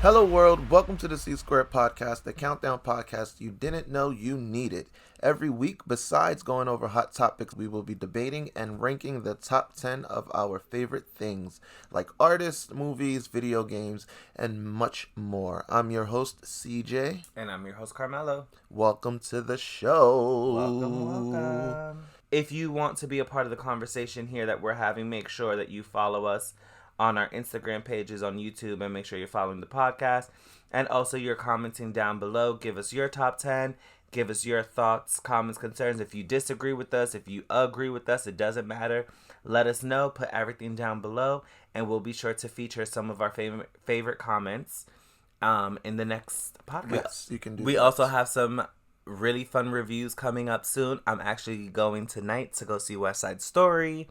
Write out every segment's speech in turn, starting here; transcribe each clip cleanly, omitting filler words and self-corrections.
Hello world, welcome to the C Squared Podcast, the countdown podcast you didn't know you needed. Every week, besides going over hot topics, we will be debating and ranking the top 10 of our favorite things, like artists, movies, video games, and much more. I'm your host, CJ. And I'm your host, Carmelo. Welcome to the show. Welcome. If you want to be a part of the conversation here that we're having, make sure that you follow us on our Instagram pages, on YouTube, and make sure you're following the podcast. And also you're commenting down below. Give us your top 10. Give us your thoughts, comments, concerns. If you disagree with us, if you agree with us, it doesn't matter. Let us know. Put everything down below. And we'll be sure to feature some of our favorite comments in the next podcast. Yes, you can do We that. also have some really fun reviews coming up soon. I'm actually going tonight to go see West Side Story.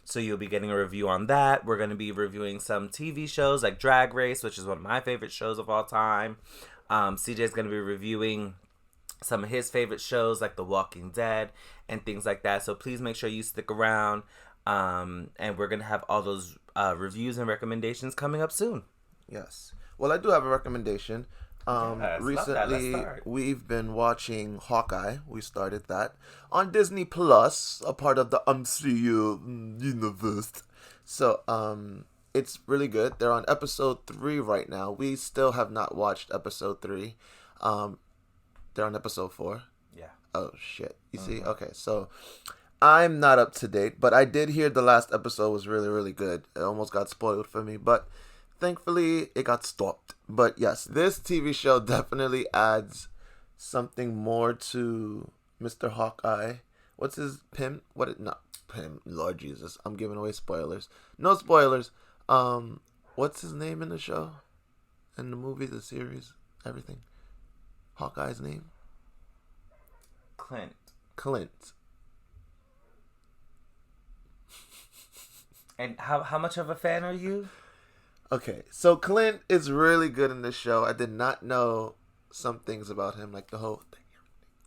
So you'll be getting a review on that. We're going to be reviewing some TV shows like Drag Race, which is one of my favorite shows of all time. CJ's going to be reviewing some of his favorite shows like The Walking Dead and things like that. So please make sure you stick around. And we're going to have all those reviews and recommendations coming up soon. Yes. Well, I do have a recommendation. Yes, Recently, we've been watching Hawkeye. We started that on Disney Plus, a part of the MCU Universe. So, it's really good. They're on episode 3 right now. We still have not watched episode 3. They're on episode 4. Yeah. Oh, shit. You see? Okay, so I'm not up to date, but I did hear the last episode was really, really good. It almost got spoiled for me, but thankfully, it got stopped. But yes, this TV show definitely adds something more to Mr. Hawkeye. What's his Pym? Not Pym. Lord Jesus, I'm giving away spoilers. No spoilers. What's his name in the show? In the movie, the series, everything. Hawkeye's name? Clint. And how much of a fan are you? Okay, so Clint is really good in this show. I did not know some things about him, like the whole thing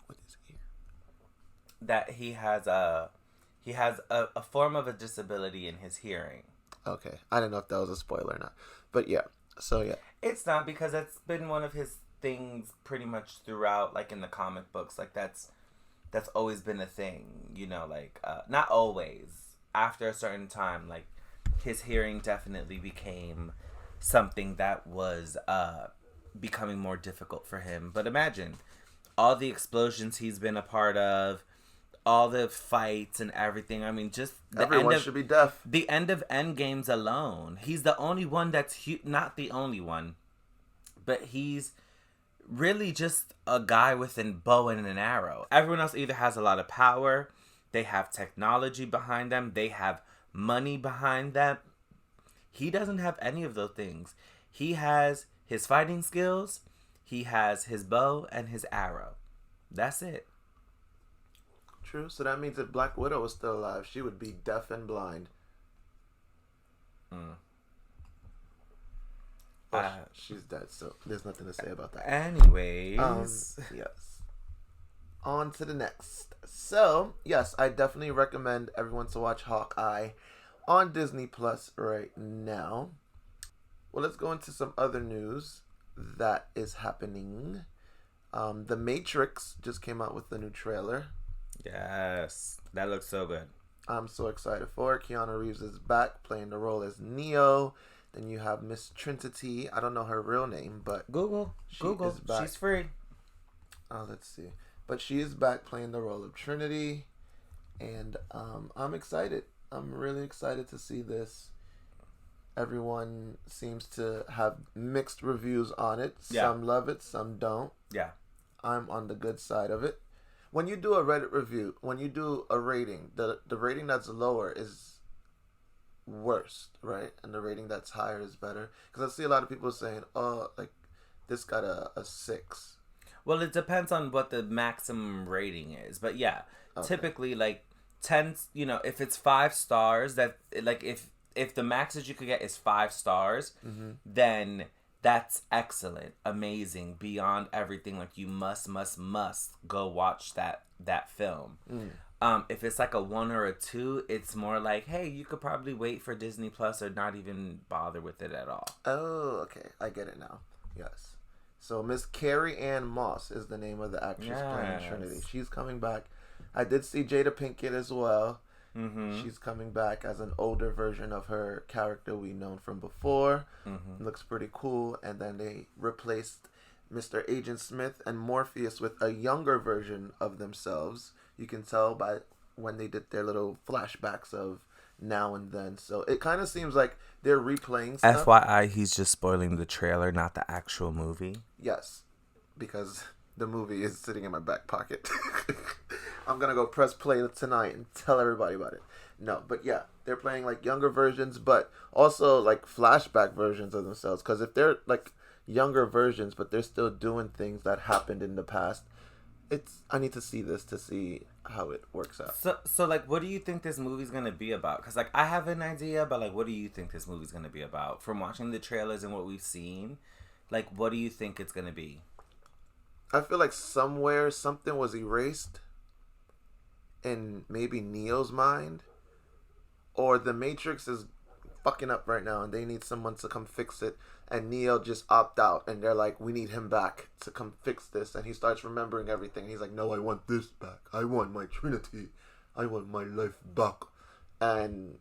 with his ear. That he has a form of a disability in his hearing. Okay, I didn't know if that was a spoiler or not, but yeah. So yeah, It's not, because that's been one of his things pretty much throughout, like in the comic books. Like that's always been a thing, you know. Like not always. After a certain time, like his hearing definitely became something that was becoming more difficult for him. But imagine all the explosions he's been a part of, all the fights and everything. I mean, just everyone should be deaf. The end of Endgames alone, he's the only one that's not the only one, but he's really just a guy with a bow and an arrow. Everyone else either has a lot of power, they have technology behind them, they have money behind them. He doesn't have any of those things. He has his fighting skills, he has his bow and his arrow. That's it. True. So that means if Black Widow was still alive, she would be deaf and blind. She's dead, so there's nothing to say about that. Anyways, yes. On to the next. So, yes, I definitely recommend everyone to watch Hawkeye on Disney Plus right now. Well, let's go into some other news that is happening. The Matrix just came out with the new trailer. yes, that looks so good. I'm so excited for it. Keanu Reeves is back playing the role as Neo. Then you have Miss Trinity. I don't know her real name, but Google. is back. She's free. Let's see. But she is back playing the role of Trinity. And I'm excited. I'm really excited to see this. Everyone seems to have mixed reviews on it. Yeah. Some love it, some don't. Yeah. I'm on the good side of it. When you do a Reddit review, when you do a rating, the rating that's lower is worst, right? And the rating that's higher is better. Because I see a lot of people saying, oh, like, this got a 6. Well, it depends on what the maximum rating is. But yeah, typically, like, 10, you know, if it's 5 stars, that, like, if the max that you could get is 5 stars, then that's excellent, amazing, beyond everything. Like, you must go watch that film. If it's like a 1 or a 2, it's more like, hey, you could probably wait for Disney Plus or not even bother with it at all. Oh, okay. I get it now. Yes. So Miss Carrie Ann Moss is the name of the actress playing Trinity. She's coming back. I did see Jada Pinkett as well. Mm-hmm. She's coming back as an older version of her character we known from before. Mm-hmm. Looks pretty cool. And then they replaced Mr. Agent Smith and Morpheus with a younger version of themselves. You can tell by when they did their little flashbacks of now and then. So it kind of seems like they're replaying stuff. FYI, he's just spoiling the trailer, not the actual movie. Yes, because the movie is sitting in my back pocket. I'm going to go press play tonight and tell everybody about it. No, but yeah, they're playing like younger versions, but also like flashback versions of themselves. Because if they're like younger versions, but they're still doing things that happened in the past, I need to see this to see how it works out. So like, what do you think this movie's gonna be about? Because like, I have an idea, but like, what do you think this movie's gonna be about? From watching the trailers and what we've seen, like, what do you think it's gonna be? I feel like somewhere something was erased in maybe Neo's mind, or the Matrix is fucking up right now and they need someone to come fix it, and Neo just opt out and they're like, we need him back to come fix this, and he starts remembering everything. He's like, no, I want this back. I want my Trinity. I want my life back. And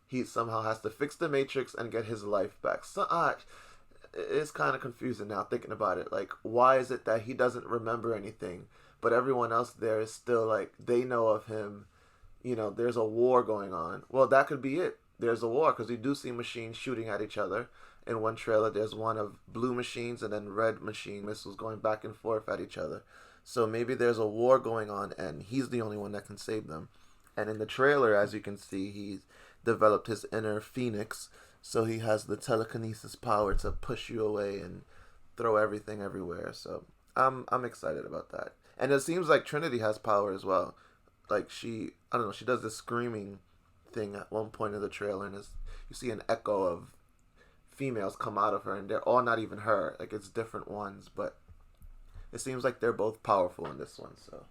he somehow has to fix the Matrix and get his life back. So it's kind of confusing now thinking about it. Like, why is it that he doesn't remember anything, but everyone else there is still like, they know of him? You know, there's a war going on. Well, that could be it. There's a war, because we do see machines shooting at each other. In one trailer, there's one of blue machines and then red machine missiles going back and forth at each other. So maybe there's a war going on and he's the only one that can save them. And in the trailer, as you can see, he's developed his inner phoenix. So he has the telekinesis power to push you away and throw everything everywhere. So I'm excited about that. And it seems like Trinity has power as well. Like she does this screaming thing at one point in the trailer, and you see an echo of females come out of her, and they're all not even her. Like, it's different ones, but it seems like they're both powerful in this one. So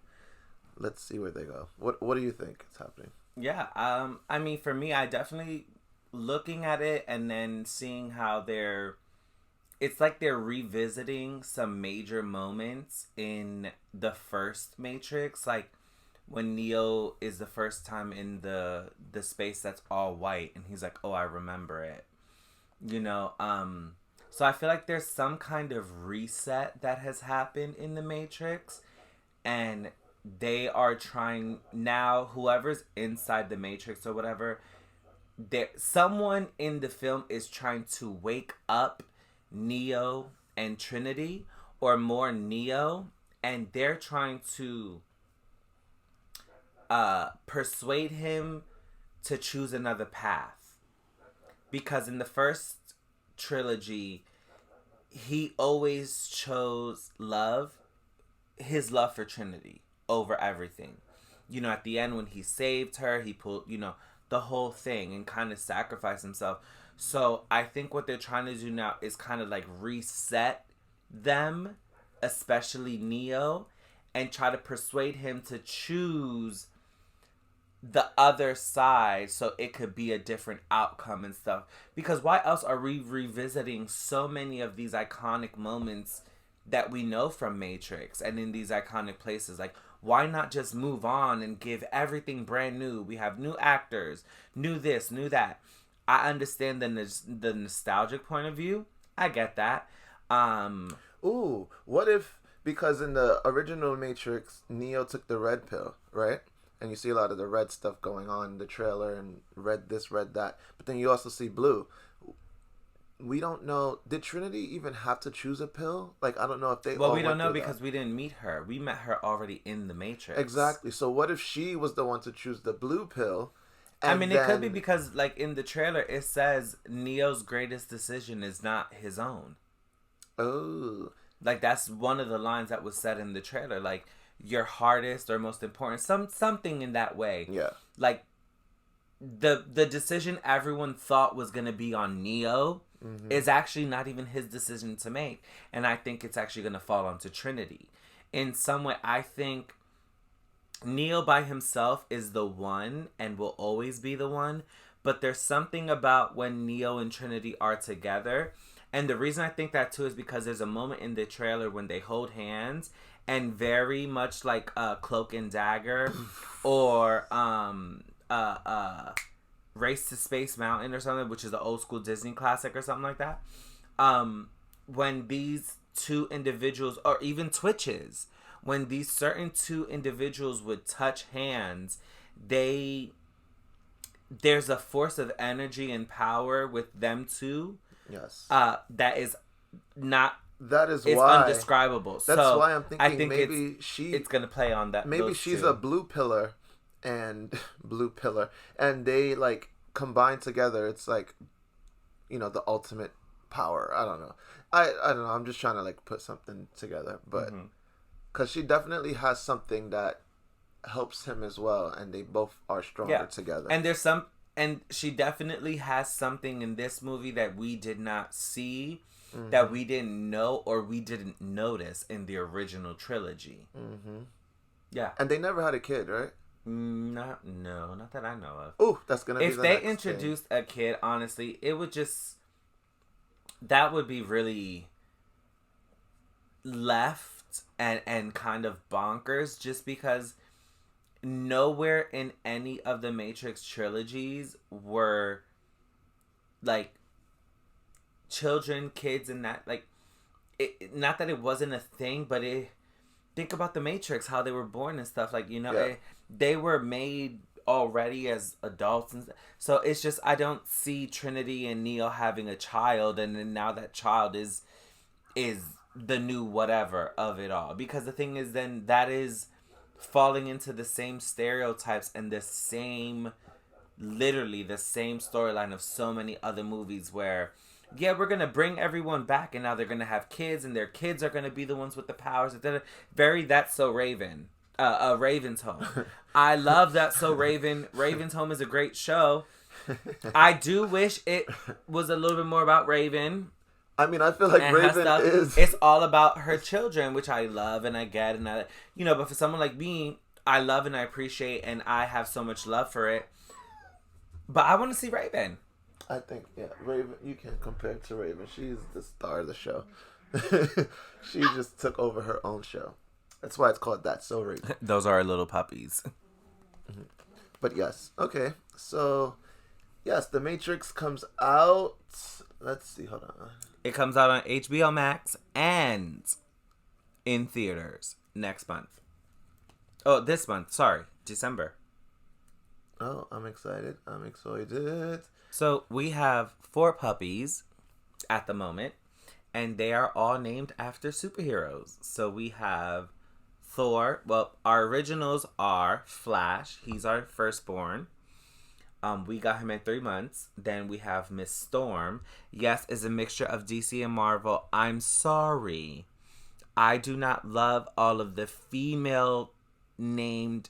let's see where they go. What do you think is happening? Yeah, I mean, for me, I definitely, looking at it and then seeing how it's like they're revisiting some major moments in the first Matrix, like when Neo is the first time in the space that's all white, and he's like, oh, I remember it. You know, so I feel like there's some kind of reset that has happened in the Matrix, and they are trying now, whoever's inside the Matrix or whatever, someone in the film is trying to wake up Neo and Trinity, or more Neo, and they're trying to persuade him to choose another path. Because in the first trilogy, he always chose his love for Trinity over everything. You know, at the end when he saved her, he pulled, the whole thing and kind of sacrificed himself. So I think what they're trying to do now is kind of like reset them, especially Neo, and try to persuade him to choose the other side so it could be a different outcome and stuff. Because why else are we revisiting so many of these iconic moments that we know from Matrix and in these iconic places? Like, why not just move on and give everything brand new? We have new actors, new this, new that. I understand the nostalgic point of view. I get that. Ooh, what if, because in the original Matrix, Neo took the red pill, right? And you see a lot of the red stuff going on in the trailer, and red this, red that. But then you also see blue. We don't know. Did Trinity even have to choose a pill? Like, I don't know if they. Well, we don't know because we didn't meet her. We met her already in the Matrix. Exactly. So what if she was the one to choose the blue pill? I mean, it could be because, like, in the trailer, it says Neo's greatest decision is not his own. Oh. Like, that's one of the lines that was said in the trailer. Like, your hardest or most important, something in that way. Yeah. Like, the decision everyone thought was going to be on Neo is actually not even his decision to make. And I think it's actually going to fall onto Trinity. In some way, I think Neo by himself is the one and will always be the one. But there's something about when Neo and Trinity are together, And the reason I think that too is because there's a moment in the trailer when they hold hands, and very much like Cloak and Dagger, or Race to Space Mountain or something, which is an old school Disney classic or something like that. When these two individuals, or even Twitches, when these certain two individuals would touch hands, there's a force of energy and power with them two. Yes. That is not. That is it's why undescribable. That's so why I'm thinking I think maybe it's gonna play on that. Maybe she's a blue pillar, and they like combine together. It's like, the ultimate power. I don't know. I don't know. I'm just trying to like put something together, but because she definitely has something that helps him as well, and they both are stronger together. And she definitely has something in this movie that we did not see, that we didn't know, or we didn't notice in the original trilogy. Yeah. And they never had a kid, right? Not that I know of. Oh, that's gonna be the next thing. If they introduced a kid, honestly, it would that would be really left and kind of bonkers, just because nowhere in any of the Matrix trilogies were like kids, and that like not that it wasn't a thing, but think about the Matrix, how they were born and stuff, like they were made already as adults, and so it's just, I don't see Trinity and Neo having a child, and then now that child is the new whatever of it all, because the thing is, then that is falling into the same stereotypes and literally the same storyline of so many other movies where, we're going to bring everyone back, and now they're going to have kids, and their kids are going to be the ones with the powers. Very That's So Raven. Raven's Home. I love That's So Raven. Raven's Home is a great show. I do wish it was a little bit more about Raven. I mean, I feel like Raven is... It's all about her children, which I love and I get, and but for someone like me, I love and I appreciate, and I have so much love for it. But I want to see Raven. I think, Raven, you can't compare it to Raven. She's the star of the show. She just took over her own show. That's why it's called That's So Raven. Those are our little puppies. But yes. Okay. So, yes, The Matrix comes out. Let's see. Hold on. It comes out on HBO Max and in theaters next month. Oh, this month. Sorry. December. Oh, I'm excited. So, we have 4 puppies at the moment, and they are all named after superheroes. So, we have Thor. Well, our originals are Flash. He's our firstborn. We got him at 3 months. Then we have Miss Storm. Yes, is a mixture of DC and Marvel. I'm sorry, I do not love all of the female named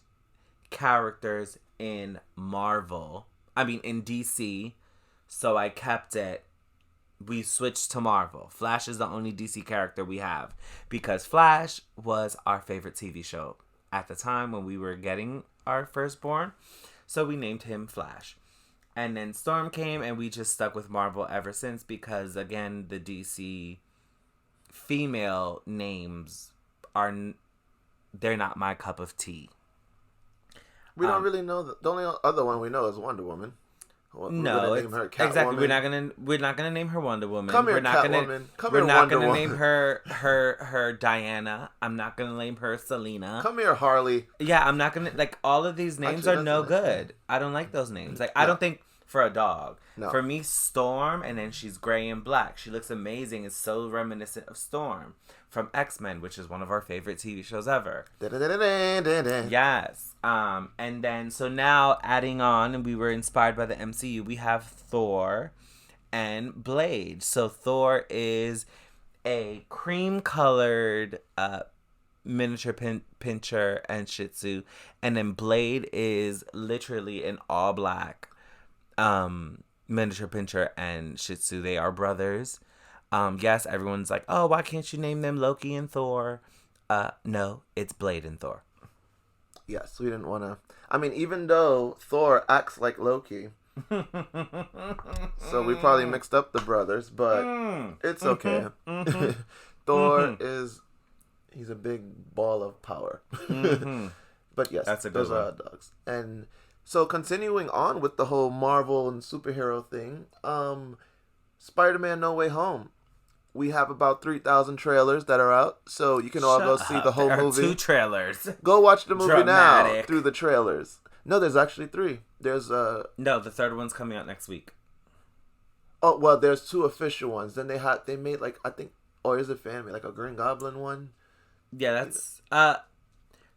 characters in Marvel. I mean, in DC. So I kept it. We switched to Marvel. Flash is the only DC character we have, because Flash was our favorite TV show at the time when we were getting our firstborn. So we named him Flash. And then Storm came, and we just stuck with Marvel ever since, because, again, the DC female names they're not my cup of tea. We don't really know. The only other one we know is Wonder Woman. No, exactly. We're not gonna name her Wonder Woman. Come here, we're not Catwoman. We're not gonna name her Diana. I'm not gonna name her Selena. Come here, Harley. Yeah, I'm not gonna, like, all of these names are no good. I don't like those names. Like, I don't think for a dog. No. For me, Storm, and then she's gray and black. She looks amazing. It's so reminiscent of Storm from X-Men, which is one of our favorite TV shows ever. Yes. And then, so now adding on, and we were inspired by the MCU, we have Thor and Blade. So Thor is a cream-colored miniature pincher and Shih Tzu, and then Blade is literally an all-black miniature pincher and Shih Tzu. They are brothers. Yes, everyone's like, oh, why can't you name them Loki and Thor? No, it's Blade and Thor. Yes, we didn't want to. I mean, even though Thor acts like Loki, So we probably mixed up the brothers, but it's okay. Thor is... He's a big ball of power. But yes, those are hot dogs. And so continuing on with the whole Marvel and superhero thing, Spider-Man No Way Home. We have about 3,000 trailers that are out, so you can all go see the whole movie. 2 trailers. Go watch the movie now through the trailers. No, there's actually 3. There's No, the third one's coming out next week. Oh, well, there's 2 official ones. Then they made like, I think, or is it fan made, like a Green Goblin one? Yeah, that's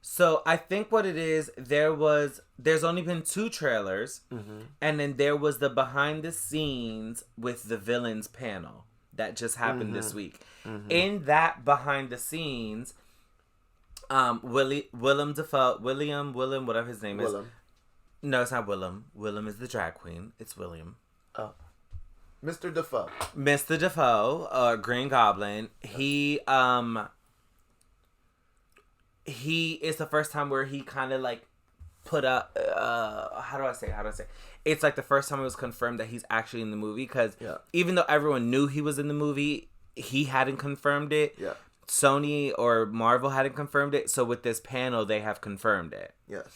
so I think what it is, there's only been 2 trailers, and then there was the behind the scenes with the villains panel that just happened this week. In that behind the scenes, Willem Dafoe, whatever his name is. No, it's not Willem. Willem is the drag queen. It's William. Oh. Mr. Dafoe. Mr. Dafoe, Green Goblin. He is the first time where he kind of like put up, how do I say? It's like the first time it was confirmed that he's actually in the movie, because even though everyone knew he was in the movie, he hadn't confirmed it. Yeah. Sony or Marvel hadn't confirmed it, so with this panel, they have confirmed it. Yes.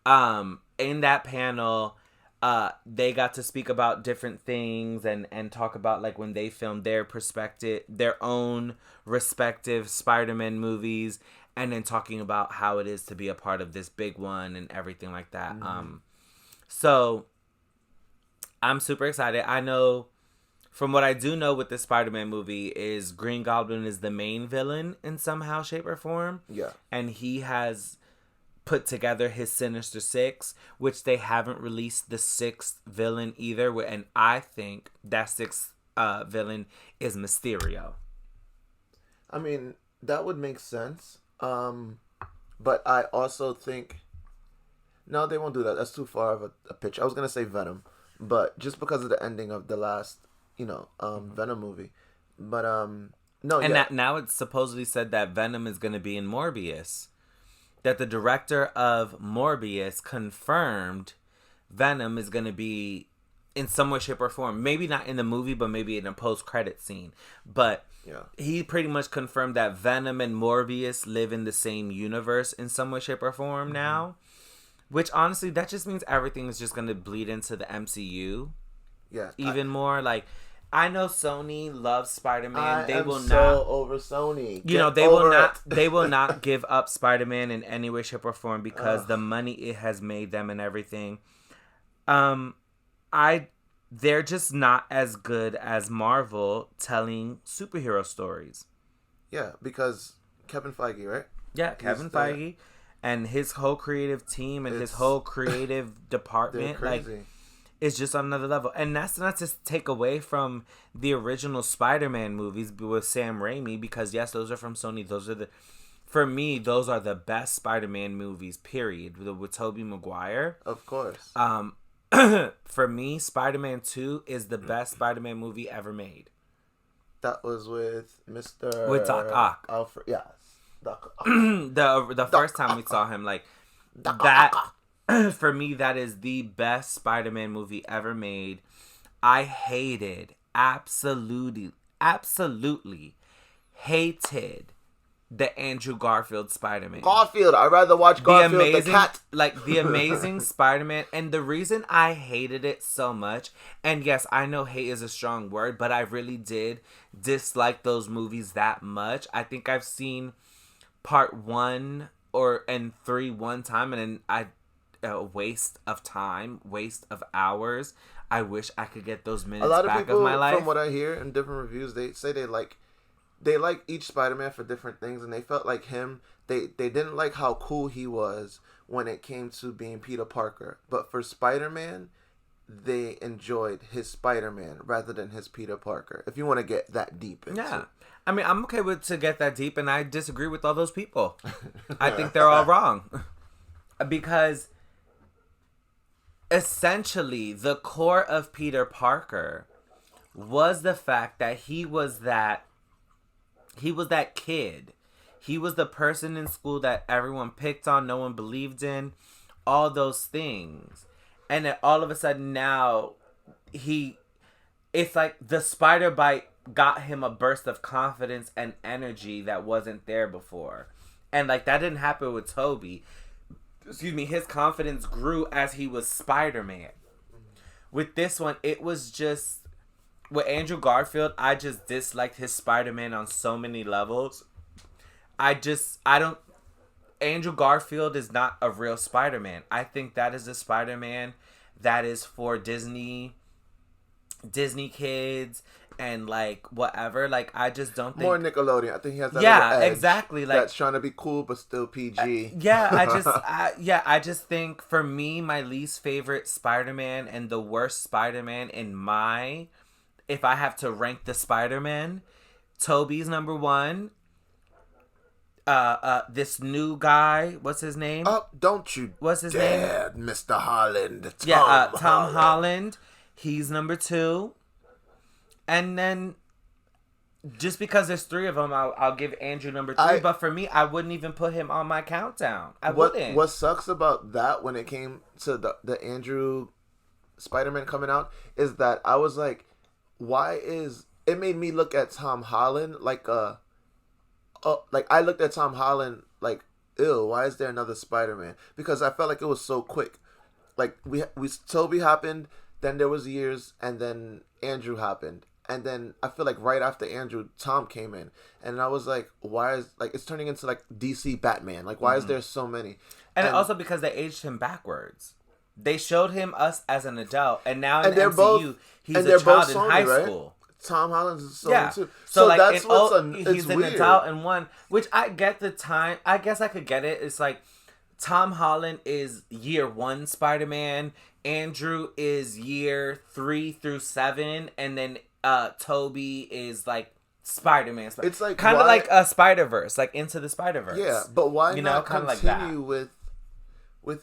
In that panel, they got to speak about different things and talk about like when they filmed their own respective Spider-Man movies, and then talking about how it is to be a part of this big one and everything like that. So I'm super excited. I know, from what I do know with the Spider-Man movie, is Green Goblin is the main villain in somehow, shape, or form. Yeah. And he has put together his Sinister Six, which they haven't released the 6th villain either. And I think that 6th villain is Mysterio. I mean, that would make sense. But I also think... No, they won't do that. That's too far of a pitch. I was going to say Venom. But just because of the ending of the last, Venom movie. But, no, and now it's supposedly said that Venom is going to be in Morbius. That the director of Morbius confirmed Venom is going to be in some way, shape, or form. Maybe not in the movie, but maybe in a post-credit scene. But he pretty much confirmed that Venom and Morbius live in the same universe in some way, shape, or form now. Which, honestly, that just means everything is just going to bleed into the MCU. Yeah. Even more. Like, I know Sony loves Spider-Man. They will not over Sony. They will not give up Spider-Man in any way, shape, or form because the money it has made them and everything. They're just not as good as Marvel telling superhero stories. Yeah, because Kevin Feige, right? Yeah, Kevin Feige. And his whole creative team and his whole creative department, like, it's just on another level. And that's not to take away from the original Spider-Man movies with Sam Raimi, because yes, those are from Sony. For me, those are the best Spider-Man movies, period. With Tobey Maguire. Of course. For me, Spider-Man 2 is the best Spider-Man movie ever made. That was with Doc Ock. Alfred, yes. The first time we saw him, like, that, for me, that is the best Spider-Man movie ever made. I absolutely hated the Andrew Garfield Spider-Man. I'd rather watch Garfield the cat. Like, the Amazing Spider-Man. And the reason I hated it so much, and yes, I know hate is a strong word, but I really did dislike those movies that much. I think I've seen Part 1 and 3 one time, and then a waste of time, waste of hours. I wish I could get those minutes back of my life. From what I hear in different reviews, they say they like each Spider-Man for different things, and they felt like they didn't like how cool he was when it came to being Peter Parker. But for Spider-Man, they enjoyed his Spider-Man rather than his Peter Parker. If you want to get that deep into it. I mean, I'm okay to get that deep, and I disagree with all those people. I think they're all wrong. Because essentially, the core of Peter Parker was the fact that he was that kid. He was the person in school that everyone picked on, no one believed in, all those things. And then all of a sudden now, it's like the spider bite got him a burst of confidence and energy that wasn't there before. And like that didn't happen with Toby. Excuse me, his confidence grew as he was Spider-Man. With this one, it was just with Andrew Garfield, I just disliked his Spider-Man on so many levels. Andrew Garfield is not a real Spider-Man. I think that is a Spider-Man that is for Disney kids and like whatever. Like I just don't think more Nickelodeon. I think he has that little edge exactly. Like that's trying to be cool but still PG. I just think for me, my least favorite Spider-Man and the worst Spider-Man if I have to rank the Spider-Man, Tobey's number one. This new guy, what's his name? Oh, don't you what's his dare, name? Mr. Holland. Tom Holland. He's number two. And then, just because there's three of them, I'll give Andrew number three. But for me, I wouldn't even put him on my countdown. I wouldn't. What sucks about that when it came to the Andrew Spider-Man coming out is that I was like, it made me look at Tom Holland like I looked at Tom Holland like, ew, why is there another Spider-Man? Because I felt like it was so quick. Like we Toby happened, then there was years, and then Andrew happened. And then I feel like right after Andrew, Tom came in. And I was like, why is, like, it's turning into like DC Batman. Like, why is there so many? And also because they aged him backwards. They showed him us as an adult, and now in the MCU, he's a child in high school. Tom Holland's Sony too. So like that's he's an weird. adult in one, which I get the time. I guess I could get it. It's like Tom Holland is year 1 Spider-Man, Andrew is year 3 through 7, and then Toby is like Spider-Man. It's like kind of like a Spider-Verse, like Into the Spider-Verse. Yeah, but why not continue with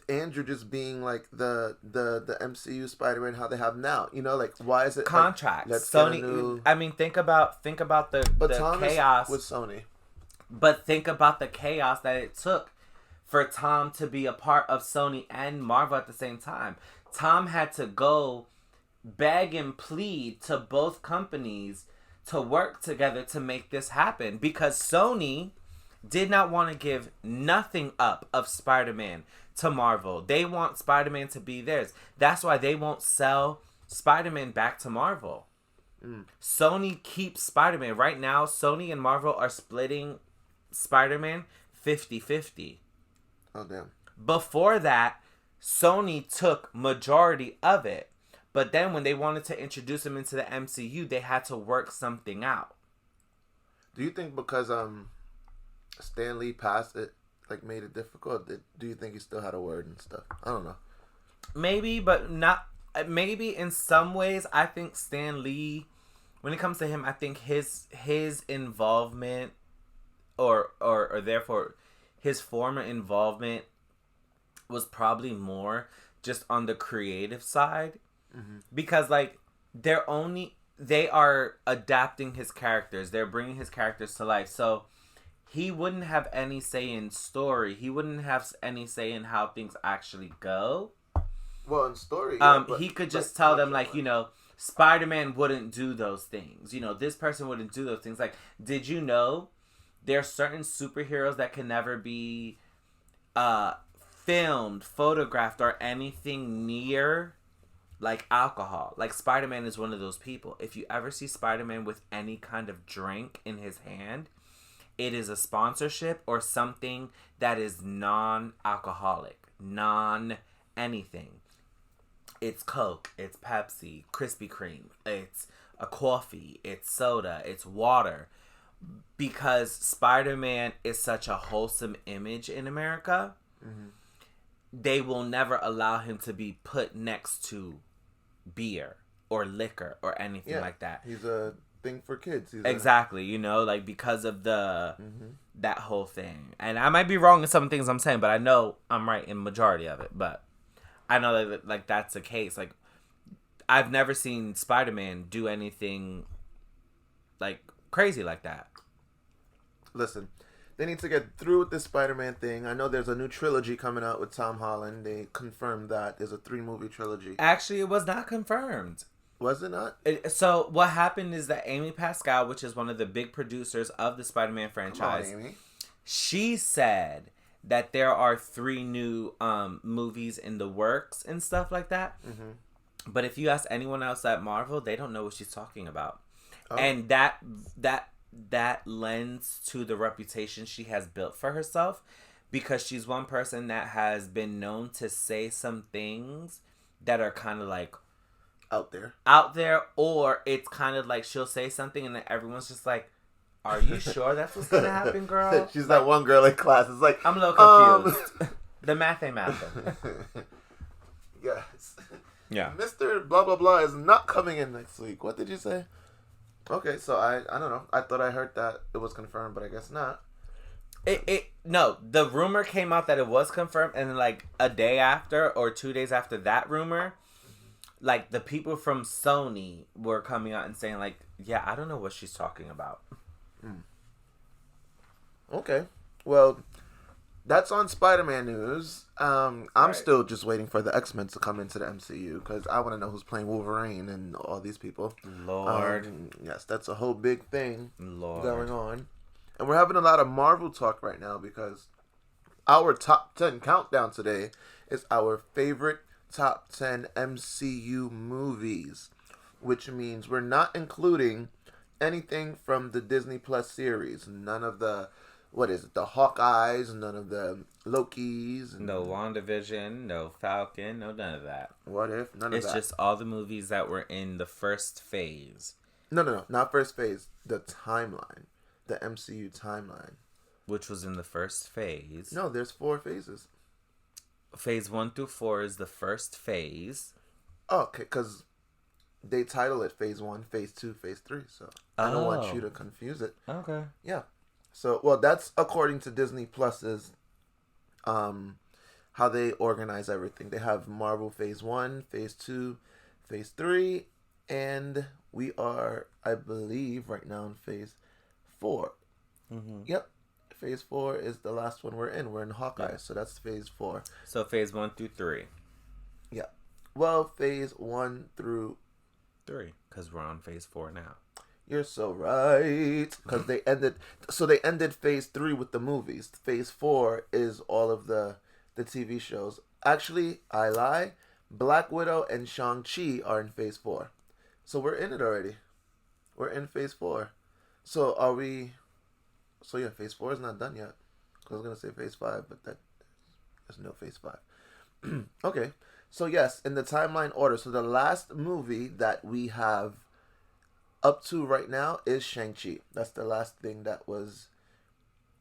Andrew just being like the MCU Spider-Man how they have now? You know, like why is it contracts? Like, Sony. I mean, think about the Tom chaos with Sony. But think about the chaos that it took for Tom to be a part of Sony and Marvel at the same time. Tom had to go beg and plead to both companies to work together to make this happen, because Sony did not want to give nothing up of Spider-Man to Marvel. They want Spider-Man to be theirs. That's why they won't sell Spider-Man back to Marvel. Sony keeps Spider-Man. Right now, Sony and Marvel are splitting Spider-Man 50-50. Oh, damn. Before that, Sony took majority of it. But then when they wanted to introduce him into the MCU, they had to work something out. Do you think because Stan Lee passed it, like, made it difficult? Do you think he still had a word and stuff? I don't know. Maybe, but not. Maybe in some ways, I think Stan Lee, when it comes to him, I think his involvement, or therefore his former involvement, was probably more just on the creative side. Mm-hmm. Because, like, they are adapting his characters. They're bringing his characters to life. So he wouldn't have any say in story. He wouldn't have any say in how things actually go. Well, in story, he could just tell them, like, you know, Spider-Man wouldn't do those things. You know, this person wouldn't do those things. Like, did you know there are certain superheroes that can never be filmed, photographed, or anything near, like, alcohol? Like, Spider-Man is one of those people. If you ever see Spider-Man with any kind of drink in his hand, it is a sponsorship or something that is non-alcoholic, non-anything. It's Coke, it's Pepsi, Krispy Kreme, it's a coffee, it's soda, it's water. Because Spider-Man is such a wholesome image in America, mm-hmm. they will never allow him to be put next to beer or liquor or anything like that. He's a thing for kids. Exactly, you know, like, because of that whole thing. And I might be wrong in some things I'm saying, but I know I'm right in majority of it. But I know that, like, that's the case. Like, I've never seen Spider-Man do anything, like, crazy like that. Listen, They need to get through with this Spider-Man thing. I know there's a new trilogy coming out with Tom Holland. They confirmed that. There's a 3-movie trilogy. Actually, it was not confirmed. Was it not? So what happened is that Amy Pascal, which is one of the big producers of the Spider-Man franchise, Come on, Amy. She said that there are 3 new movies in the works and stuff like that. Mm-hmm. But if you ask anyone else at Marvel, they don't know what she's talking about. Oh. And that lends to the reputation she has built for herself, because she's one person that has been known to say some things that are kind of like out there, or it's kind of like she'll say something and then everyone's just like, are you sure that's what's gonna happen, girl? She's that one girl in class. It's like, I'm a little confused. The math ain't mathing. Yes. Yeah. Mr. Blah blah blah is not coming in next week. What did you say? Okay, so I don't know. I thought I heard that it was confirmed, but I guess not. No, the rumor came out that it was confirmed, and then like a day after or 2 days after that rumor, like the people from Sony were coming out and saying like, yeah, I don't know what she's talking about. Okay, well, that's on Spider-Man news. I'm still just waiting for the X-Men to come into the MCU, because I want to know who's playing Wolverine and all these people. Lord. Yes, that's a whole big thing Lord. going on. And we're having a lot of Marvel talk right now, because our top 10 countdown today is our favorite top 10 MCU movies, which means we're not including anything from the Disney Plus series. None of the, the Hawkeyes, none of the Lokis. No WandaVision, no Falcon, no none of that. What if? None of that. It's just all the movies that were in the first phase. No, not first phase. The timeline. The MCU timeline. Which was in the first phase. No, there's 4 phases. Phase 1 through 4 is the first phase. Oh, okay, because they title it Phase 1, Phase 2, Phase 3, so I don't want you to confuse it. Okay. Yeah. So, well, that's according to Disney Plus's, how they organize everything. They have Marvel Phase 1, Phase 2, Phase 3, and we are, I believe, right now in Phase 4. Mm-hmm. Yep. Phase 4 is the last one we're in. We're in Hawkeye, so that's Phase 4. So Phase 1 through 3. Yeah. Well, Phase 1 through 3, because we're on Phase 4 now. You're so right. Because they ended Phase 3 with the movies. Phase 4 is all of the TV shows. Actually, I lie. Black Widow and Shang-Chi are in Phase 4. So we're in it already. We're in Phase 4. So are we... So yeah, Phase 4 is not done yet. I was going to say Phase 5, but there's no Phase 5. Okay. So yes, in the timeline order. So the last movie that we have up to right now is Shang-Chi. That's the last thing that was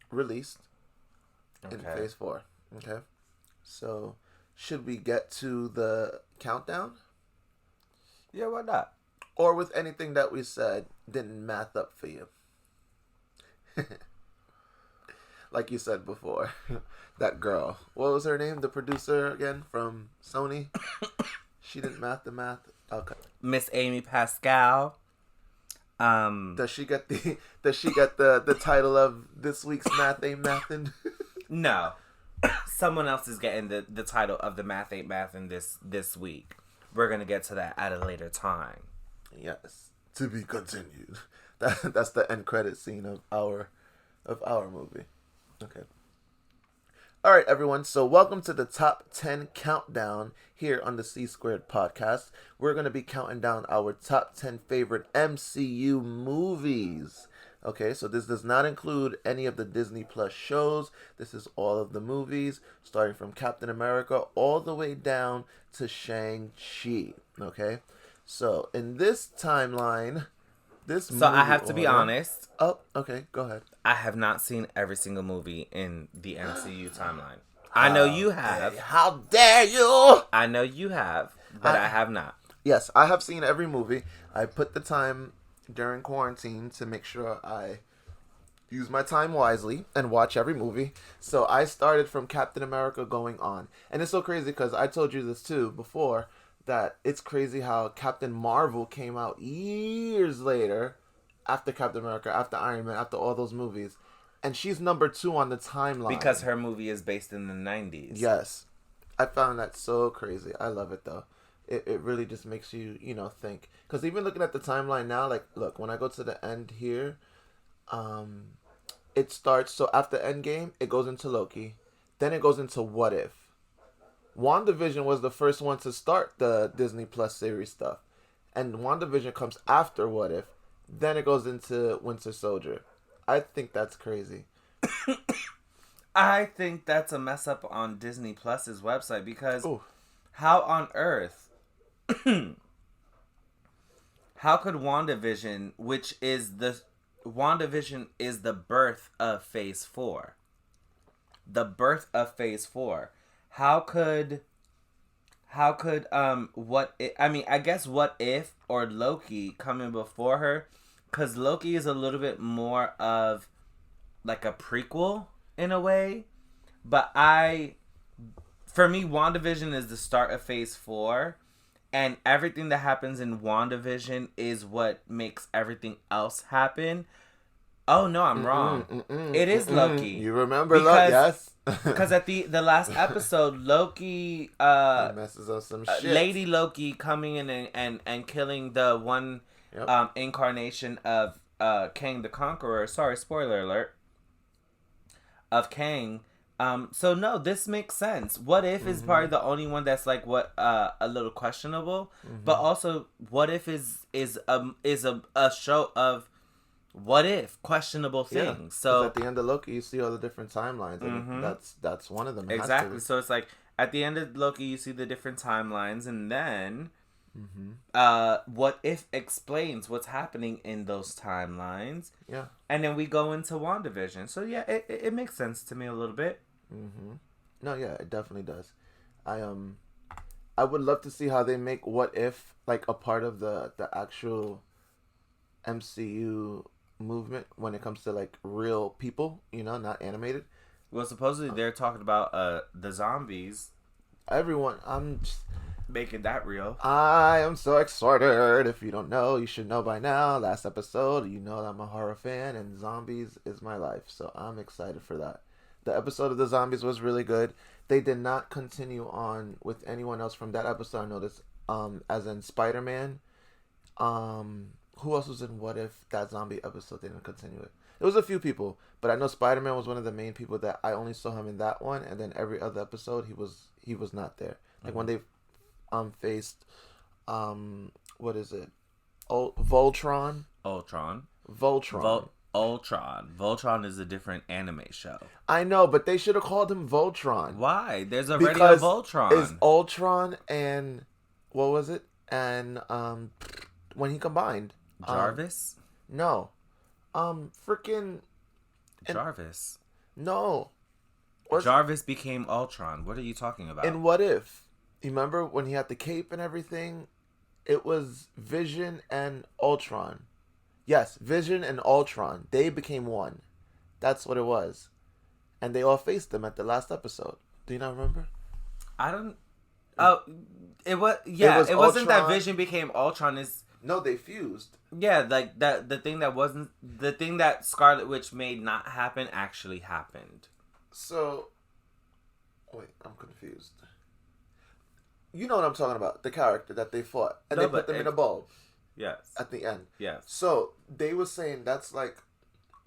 released in Phase 4. Okay. So should we get to the countdown? Yeah, why not? Or with anything that we said didn't math up for you? Like you said before, that girl. What was her name? The producer again from Sony? She didn't math the math. Okay. Miss Amy Pascal. Does she get the title of this week's Math Ain't Mathin'? No. Someone else is getting the title of the Math Ain't Mathin' this week. We're gonna get to that at a later time. Yes. To be continued. That's the end credit scene of our movie. Okay. All right, everyone. So welcome to the top 10 countdown here on the C Squared podcast. We're going to be counting down our top 10 favorite MCU movies. Okay, so this does not include any of the Disney Plus shows. This is all of the movies, starting from Captain America all the way down to Shang-Chi. Okay, so in this timeline... So I have to be honest. Oh, okay. Go ahead. I have not seen every single movie in the MCU timeline. I know you have. How dare you? I know you have, but I have not. Yes, I have seen every movie. I put the time during quarantine to make sure I use my time wisely and watch every movie. So I started from Captain America going on. And it's so crazy because I told you this too before, that it's crazy how Captain Marvel came out years later, after Captain America, after Iron Man, after all those movies. and she's number 2 on the timeline. Because her movie is based in the 90s. Yes. I found that so crazy. I love it, though. It really just makes you, think. Because even looking at the timeline now, like, look, when I go to the end here, it starts, so after Endgame, it goes into Loki. Then it goes into What If. WandaVision was the first one to start the Disney Plus series stuff. And WandaVision comes after What If. Then it goes into Winter Soldier. I think that's crazy. I think that's a mess up on Disney Plus's website because Ooh. How on earth how could WandaVision, WandaVision is the birth of Phase 4. The birth of Phase 4. How could I guess What If or Loki coming before her, cuz Loki is a little bit more of like a prequel in a way, but for me, WandaVision is the start of Phase 4, and everything that happens in WandaVision is what makes everything else happen. Oh no, I'm wrong. It is Loki. You remember Loki? Yes. Because at the last episode, Loki messes up some shit. Lady Loki coming in and killing the one incarnation of Kang the Conqueror. Sorry, spoiler alert. Of Kang. So no, this makes sense. What If is probably the only one that's like a little questionable, but also What If is a show of what if questionable things. Yeah, so at the end of Loki, you see all the different timelines. And that's one of them. Exactly. So it's like at the end of Loki, you see the different timelines, and then What If explains what's happening in those timelines. Yeah. And then we go into WandaVision. So yeah, it makes sense to me a little bit. No, yeah, it definitely does. I would love to see how they make What If like a part of the actual MCU movement when it comes to like real people, not animated. Well, supposedly they're talking about the zombies. Everyone, I'm just making that real. I am so excited. If you don't know, you should know by now. Last episode, you know that I'm a horror fan and zombies is my life. So I'm excited for that. The episode of the zombies was really good. They did not continue on with anyone else from that episode. I noticed, as in Spiderman. Who else was in What If that zombie episode didn't continue it? It was a few people, but I know Spider-Man was one of the main people that I only saw him in that one, and then every other episode he was not there. Like when they faced what is it? Voltron. Ultron. Voltron is a different anime show. I know, but they should have called him Voltron. Why? There's already a Voltron. Is Ultron and what was it? And when he combined Jarvis? No. Freaking Jarvis. No. Jarvis became Ultron. What are you talking about? And What If? You remember when he had the cape and everything? It was Vision and Ultron. Yes, Vision and Ultron. They became one. That's what it was. And they all faced them at the last episode. Do you not remember? I don't... Oh, it was... Yeah, it wasn't that Vision became Ultron. No, they fused. Yeah, like that. The thing that wasn't... The thing that Scarlet Witch made not happen actually happened. So... Wait, I'm confused. You know what I'm talking about. The character that they fought. And they put them in a bulb. Yes. At the end. Yes. So, they were saying that's like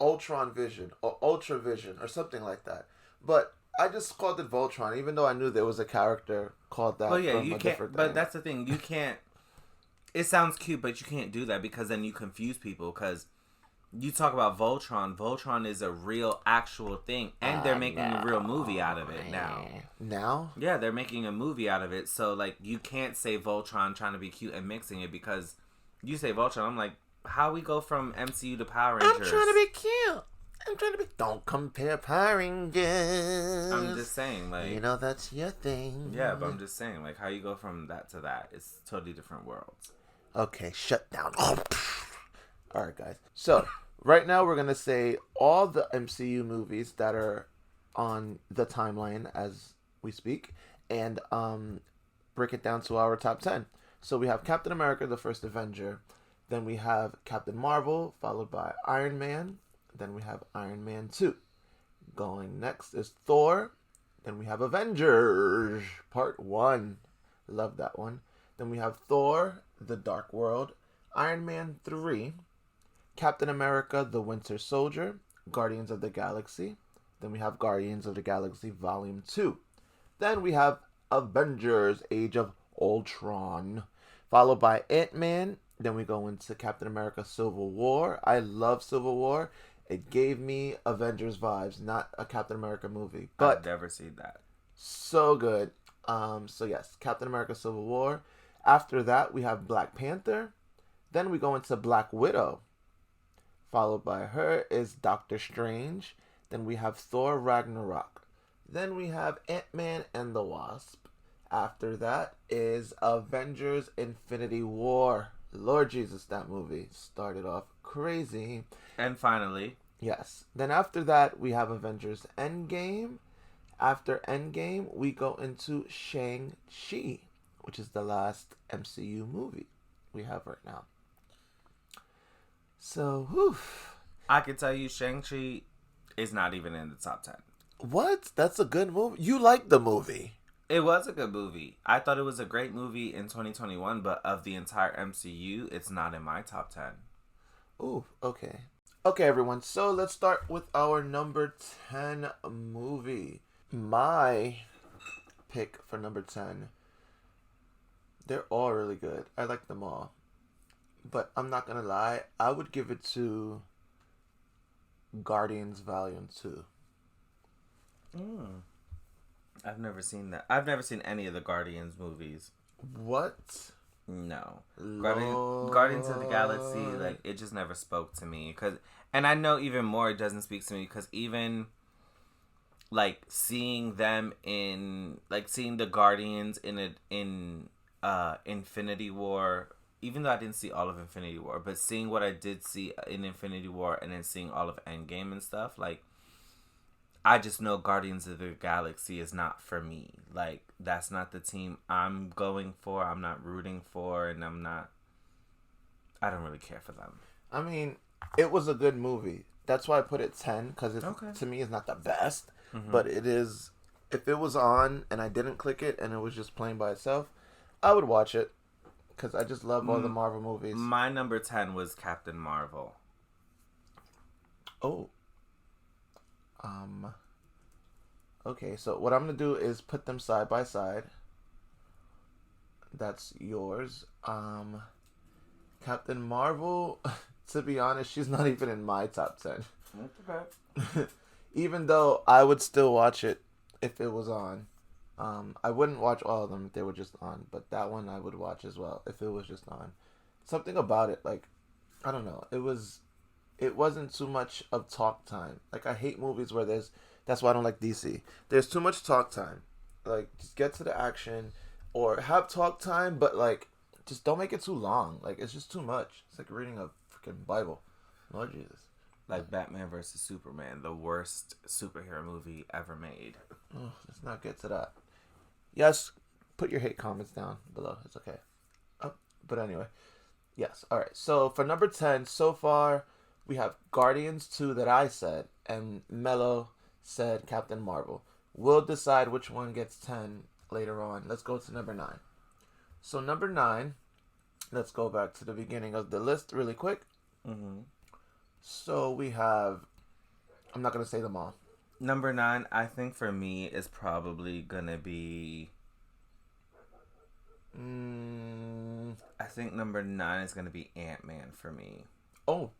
Ultron Vision or Ultra Vision or something like that. But I just called it Voltron, even though I knew there was a character called that. Well, yeah, you can't. But that's the thing. You can't. It sounds cute, but you can't do that because then you confuse people. Because you talk about Voltron. Voltron is a real, actual thing, and they're making a real movie out of it now. Now? Yeah, they're making a movie out of it. So, like, you can't say Voltron trying to be cute and mixing it because you say Voltron. I'm like, how we go from MCU to Power Rangers? I'm trying to be cute. I'm trying to be... Don't compare Power Rangers. I'm just saying, like... You know, that's your thing. Yeah, but I'm just saying, like, how you go from that to that is totally different worlds. Okay, shut down. Alright, guys. So, right now we're going to say all the MCU movies that are on the timeline as we speak and break it down to our top 10. So we have Captain America, the first Avenger. Then we have Captain Marvel, followed by Iron Man. Then we have Iron Man 2. Going next is Thor. Then we have Avengers Part One. Love that one. Then we have Thor, The Dark World, Iron Man 3, Captain America, The Winter Soldier, Guardians of the Galaxy. Then we have Guardians of the Galaxy Volume 2. Then we have Avengers Age of Ultron, followed by Ant-Man. Then we go into Captain America Civil War. I love Civil War. It gave me Avengers vibes, not a Captain America movie. But I've never seen that. So good. So yes, Captain America Civil War. After that, we have Black Panther. Then we go into Black Widow. Followed by her is Doctor Strange. Then we have Thor Ragnarok. Then we have Ant-Man and the Wasp. After that is Avengers Infinity War. Lord Jesus, that movie started off crazy. And finally. Yes. Then after that, we have Avengers Endgame. After Endgame, we go into Shang-Chi, which is the last MCU movie we have right now. So, whew. I can tell you Shang-Chi is not even in the top 10. What? That's a good movie? You like the movie? It was a good movie. I thought it was a great movie in 2021, but of the entire MCU, it's not in my top 10. Ooh, okay. Okay, everyone. So let's start with our number 10 movie. My pick for number 10. They're all really good. I like them all. But I'm not going to lie. I would give it to Guardians Volume 2. I've never seen that. I've never seen any of the Guardians movies. What? No. Guardians of the Galaxy, like, it just never spoke to me. And I know even more it doesn't speak to me because even, like, seeing them in, like, seeing the Guardians in Infinity War, even though I didn't see all of Infinity War, but seeing what I did see in Infinity War and then seeing all of Endgame and stuff, like, I just know Guardians of the Galaxy is not for me. Like, that's not the team I'm going for, I'm not rooting for, and I don't really care for them. I mean, it was a good movie. That's why I put it 10, because to me it's not the best, but it is. If it was on and I didn't click it and it was just playing by itself, I would watch it, because I just love all the Marvel movies. My number 10 was Captain Marvel. Oh. Okay, so what I'm going to do is put them side by side. That's yours. Captain Marvel, to be honest, she's not even in my top 10. That's okay. Even though I would still watch it if it was on. I wouldn't watch all of them if they were just on, but that one I would watch as well if it was just on. Something about it, like, I don't know, it wasn't too much of talk time. Like, I hate movies where that's why I don't like DC. There's too much talk time. Like, just get to the action, or have talk time, but, like, just don't make it too long. Like, it's just too much. It's like reading a freaking Bible. Lord Jesus. Like Batman vs. Superman, the worst superhero movie ever made. Oh, let's not get to that. Yes, put your hate comments down below. It's okay. But anyway, yes. All right. So for number 10, so far, we have Guardians 2 that I said, and Mello said Captain Marvel. We'll decide which one gets 10 later on. Let's go to number 9. So number 9, let's go back to the beginning of the list really quick. So we have, I'm not going to say them all. Number 9, I think for me, is probably going to be... I think number 9 is going to be Ant-Man for me. Oh,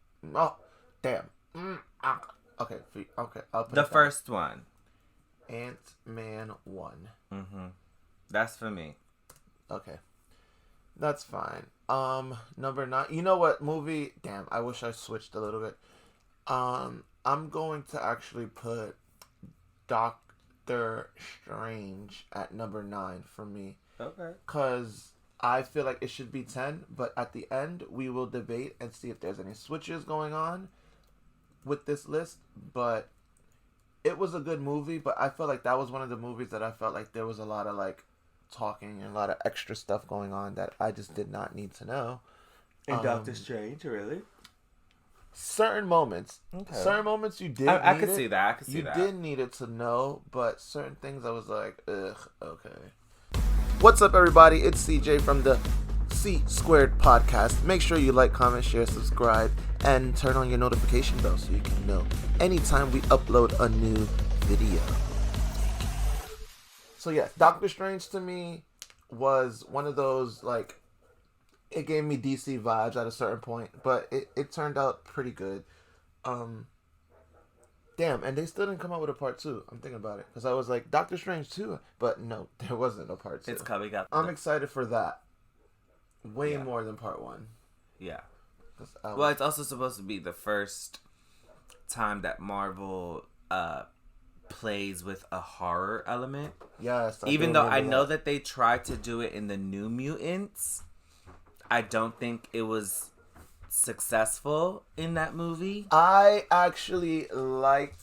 damn. Okay, I'll put the first one. Ant-Man 1. That's for me. Okay. That's fine. Number 9. You know what movie? Damn, I wish I switched a little bit. I'm going to actually put Doctor Strange at number 9 for me. Okay. Because I feel like it should be 10, but at the end, we will debate and see if there's any switches going on with this list. But it was a good movie, but I felt like that was one of the movies that I felt like there was a lot of, like, talking and a lot of extra stuff going on that I just did not need to know. And Doctor Strange, really? certain moments. Okay. Certain moments you did. I could see that. I could see that. You did need it to know, but certain things I was like, ugh, okay. What's up, everybody? It's CJ from the C Squared Podcast. Make sure you like, comment, share, subscribe, and turn on your notification bell so you can know anytime we upload a new video. So yeah, Doctor Strange to me was one of those, like, it gave me DC vibes at a certain point, but it turned out pretty good. Damn, and they still didn't come out with a part 2. I'm thinking about it because I was like, Doctor Strange 2, but no, there wasn't a part 2. It's coming up. I'm excited for that. Way more than part 1. Yeah. Well, it's also supposed to be the first time that Marvel plays with a horror element. Yes. Even though I know that they tried to do it in the New Mutants, I don't think it was successful in that movie. I actually liked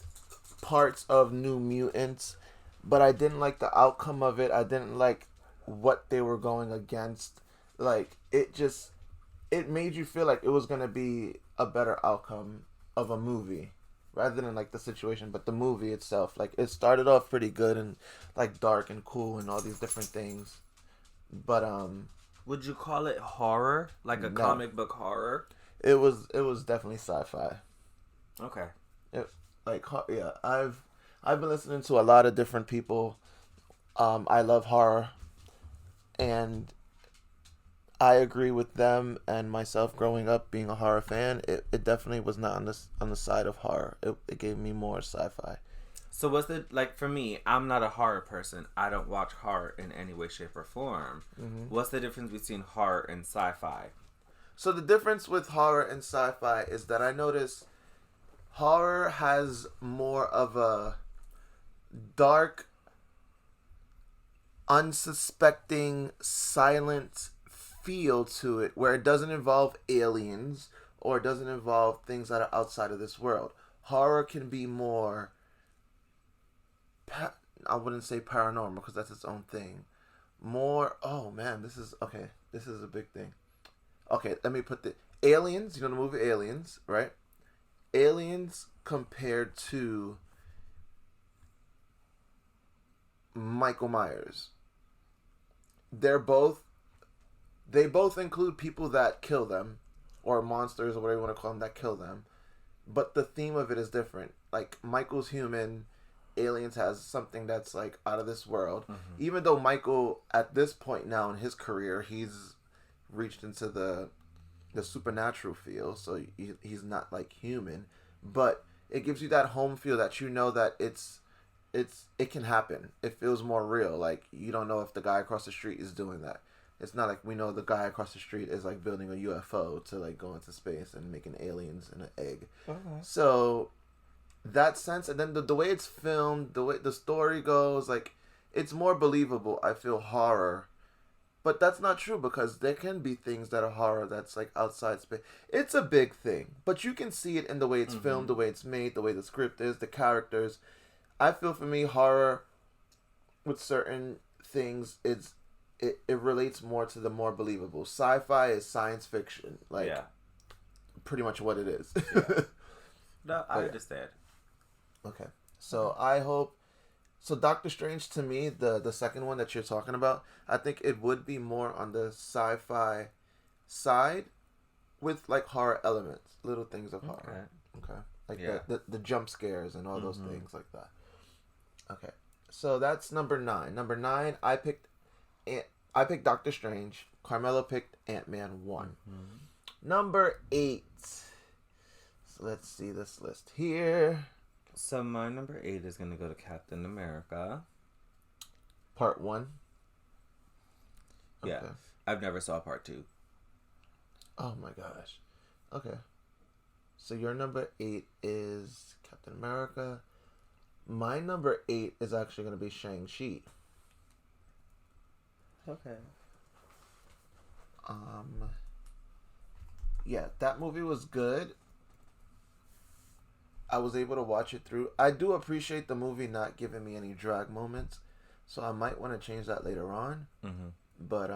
parts of New Mutants, but I didn't like the outcome of it. I didn't like what they were going against. Like, it made you feel like it was going to be a better outcome of a movie rather than like the situation, but the movie itself. Like, it started off pretty good and like dark and cool and all these different things. But would you call it horror? Like a comic book horror? It was definitely sci-fi. Okay. I've been listening to a lot of different people. I love horror, and I agree with them and myself growing up being a horror fan. It definitely was not on the side of horror. It gave me more sci-fi. So what's the, like, for me, I'm not a horror person. I don't watch horror in any way, shape, or form. Mm-hmm. What's the difference between horror and sci-fi? So the difference with horror and sci-fi is that I notice horror has more of a dark, unsuspecting, silent feel to it, where it doesn't involve aliens or it doesn't involve things that are outside of this world. Horror can be more, I wouldn't say paranormal because that's its own thing. More, oh man, this is a big thing. Okay, let me put the Aliens, you know the movie Aliens, right? Aliens compared to Michael Myers. They both include people that kill them, or monsters, or whatever you want to call them, that kill them. But the theme of it is different. Like, Michael's human, Aliens has something that's like out of this world. Mm-hmm. Even though Michael, at this point now in his career, he's reached into the supernatural field, so he's not like human, but it gives you that home feel that you know that it can happen. It feels more real. Like, you don't know if the guy across the street is doing that. It's not like we know the guy across the street is like building a UFO to like go into space and making aliens in an egg. Okay. So that sense, and then the way it's filmed, the way the story goes, like, it's more believable. I feel horror. But that's not true because there can be things that are horror that's like outside space. It's a big thing, but you can see it in the way it's filmed, the way it's made, the way the script is, the characters. I feel for me, horror with certain things, it relates more to the more believable. Sci-fi is science fiction, like pretty much what it is. Yeah. No, I understand. Okay, so I hope. So Doctor Strange, to me, the second one that you're talking about, I think it would be more on the sci-fi side with like horror elements, little things of horror. Okay. Like the jump scares and all those things like that. Okay. So that's number 9. Number 9, I picked Doctor Strange. Carmelo picked Ant-Man 1. Mm-hmm. Number 8. So let's see this list here. So my number 8 is going to go to Captain America. Part 1? Yeah. Okay. I've never saw part 2. Oh my gosh. Okay. So your number 8 is Captain America. My number 8 is actually going to be Shang-Chi. Okay. Yeah, that movie was good. I was able to watch it through. I do appreciate the movie not giving me any drag moments, so I might want to change that later on. Mm-hmm. But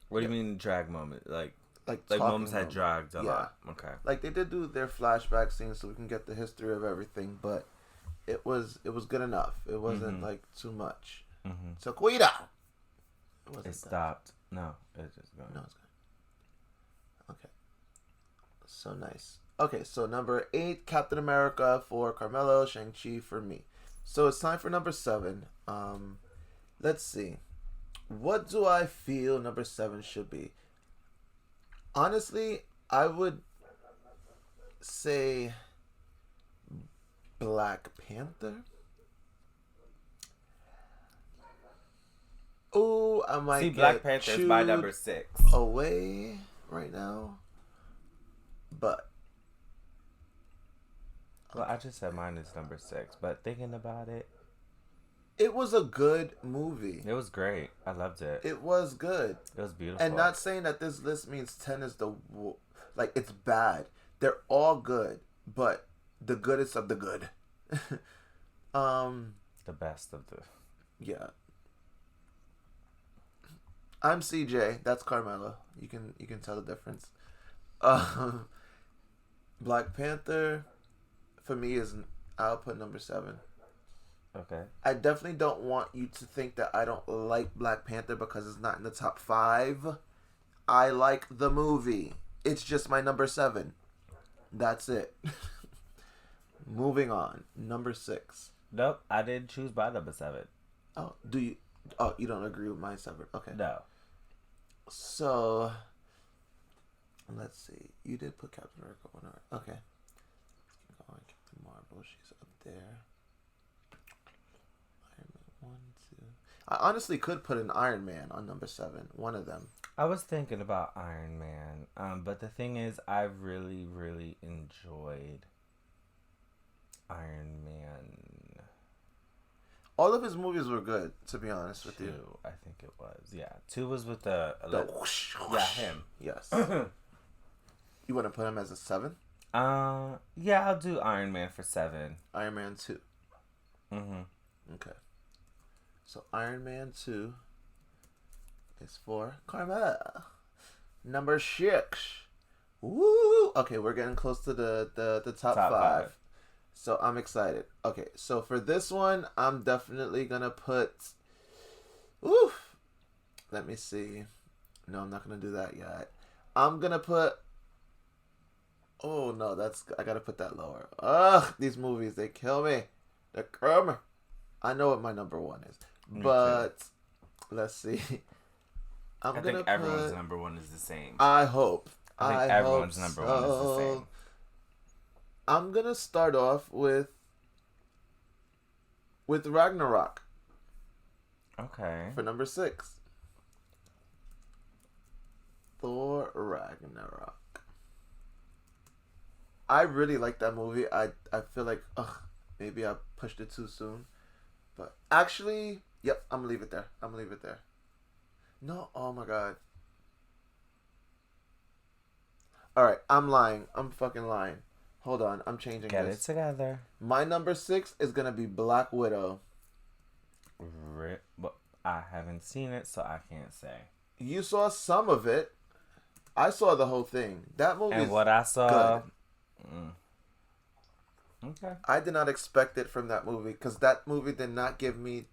what do you mean drag moment? Like like moments had dragged a lot. Okay. Like they did do their flashback scenes so we can get the history of everything, but it was good enough. It wasn't like too much. Mm-hmm. So Cuida. It stopped. No, it just going. No, it's good. Okay. So nice. Okay, so number 8, Captain America for Carmelo, Shang-Chi for me. So it's time for number 7. Let's see. What do I feel number 7 should be? Honestly, I would say Black Panther. Oh, I might see Black Panther's my number 6 away right now, but well, I just said mine is number 6. But thinking about it, it was a good movie. It was great. I loved it. It was good. It was beautiful. And not saying that this list means 10 is like it's bad. They're all good, but the goodest of the good. The best of the. Yeah. I'm CJ. That's Carmelo. You can tell the difference. Black Panther, for me, I'll put number 7. Okay. I definitely don't want you to think that I don't like Black Panther because it's not in the top 5. I like the movie. It's just my number 7. That's it. Moving on. Number 6. Nope, I didn't choose my number 7. Oh, do you? Oh, you don't agree with my 7? Okay. No. So, let's see. You did put Captain America on her. Okay. Let's keep going. Captain Marvel. She's up there. Iron Man 1, 2. I honestly could put an Iron Man on number 7. One of them. I was thinking about Iron Man. But the thing is, I really, really enjoyed Iron Man. All of his movies were good, to be honest with you. 2, I think it was. Yeah, 2 was with the whoosh, whoosh. yeah, him. Yes. You want to put him as a 7? Yeah, I'll do Iron Man for 7. Iron Man 2. Okay. So Iron Man 2 is for Carmela. Number 6. Woo! Okay, we're getting close to the top 5. So I'm excited. Okay, so for this one, I'm definitely gonna put. Oof. Let me see. No, I'm not gonna do that yet. I'm gonna put. Oh no, I gotta put that lower. Ugh, these movies, they kill me. They kill me. I know what my number 1 is, but let's see. I think everyone's number 1 is the same. I hope. I think everyone's number 1 is the same. I'm gonna start off with Ragnarok. Okay. For number 6. Thor Ragnarok. I really like that movie. I feel like maybe I pushed it too soon. But actually, yep, I'm gonna leave it there. No, oh my god. Alright, I'm lying. I'm fucking lying. Hold on, I'm changing this. Get it together. My number 6 is gonna be Black Widow. But I haven't seen it, so I can't say. You saw some of it. I saw the whole thing. That movie. And what I saw. Okay. I did not expect it from that movie because that movie did not give me.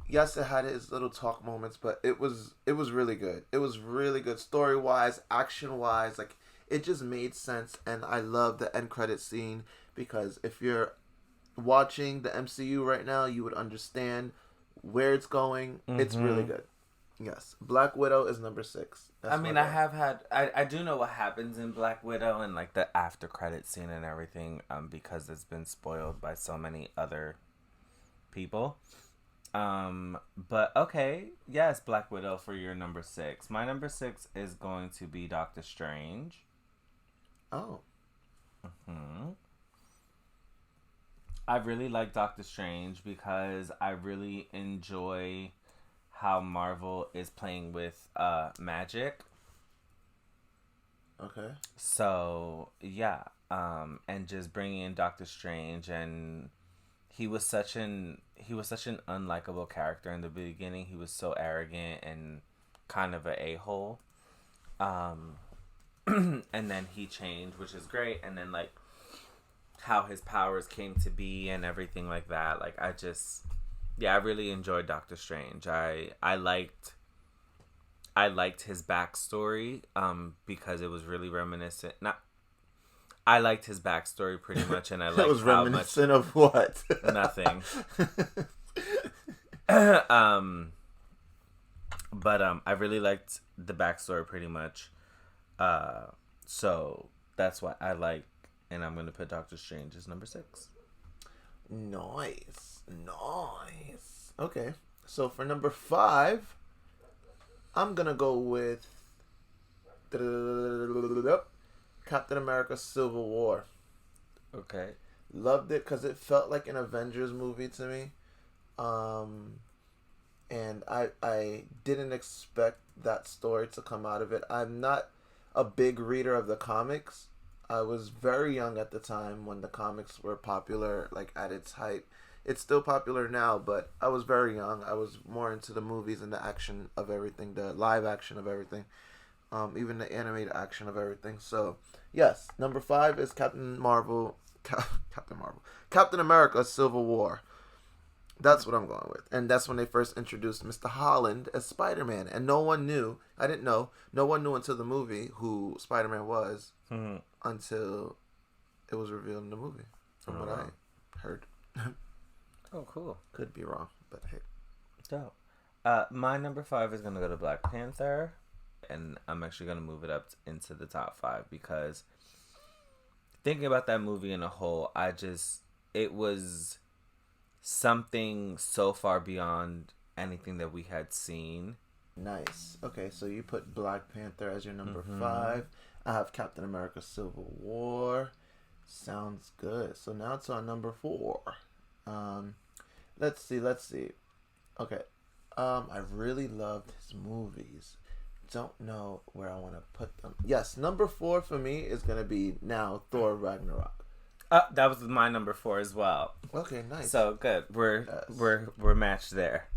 Yes, it had its little talk moments, but it was really good. It was really good story wise, action wise. Like it just made sense, and I love the end credit scene because if you're watching the MCU right now, you would understand where it's going. Mm-hmm. It's really good. Yes, Black Widow is number 6. I mean, I do know what happens in Black Widow and like the after credit scene and everything, because it's been spoiled by so many other people. But okay, yes, Black Widow for your number 6. My number 6 is going to be Doctor Strange. Oh. I really like Doctor Strange because I really enjoy how Marvel is playing with magic. Okay. So yeah, and just bringing in Doctor Strange, and he was such an unlikable character in the beginning. He was so arrogant and kind of an a-hole. and then he changed, which is great. And then like how his powers came to be and everything like that. Like I really enjoyed Doctor Strange. I liked his backstory because it was really reminiscent. I liked his backstory pretty much, and I liked it was reminiscent of what? Nothing. But I really liked the backstory pretty much. So that's why I like, and I'm gonna put Doctor Strange as number 6. Nice. Okay, so for number 5, I'm gonna go with Captain America: Civil War. Okay. Loved it because it felt like an Avengers movie to me. And I didn't expect that story to come out of it. I'm not a big reader of the comics. I was very young at the time when the comics were popular, like at its height. It's still popular now, but I was very young. I was more into the movies and the action of everything, the live action of everything, even the animated action of everything. So, yes, number 5 is Captain America: Civil War. That's what I'm going with. And that's when they first introduced Mr. Holland as Spider-Man. And no one knew. I didn't know. No one knew until the movie who Spider-Man was until it was revealed in the movie, from what I heard. Oh, cool. Could be wrong, but hey. Dope. My number 5 is going to go to Black Panther. And I'm actually going to move it up into the top 5 because thinking about that movie in a whole, it was something so far beyond anything that we had seen. Nice. Okay, so you put Black Panther as your number 5. I have Captain America: Civil War. Sounds good. So now it's on number 4. Let's see. Okay. I really loved his movies. Don't know where I want to put them. Yes, number 4 for me is gonna be now Thor Ragnarok. That was my number 4 as well. Okay, nice. So good. We're matched there.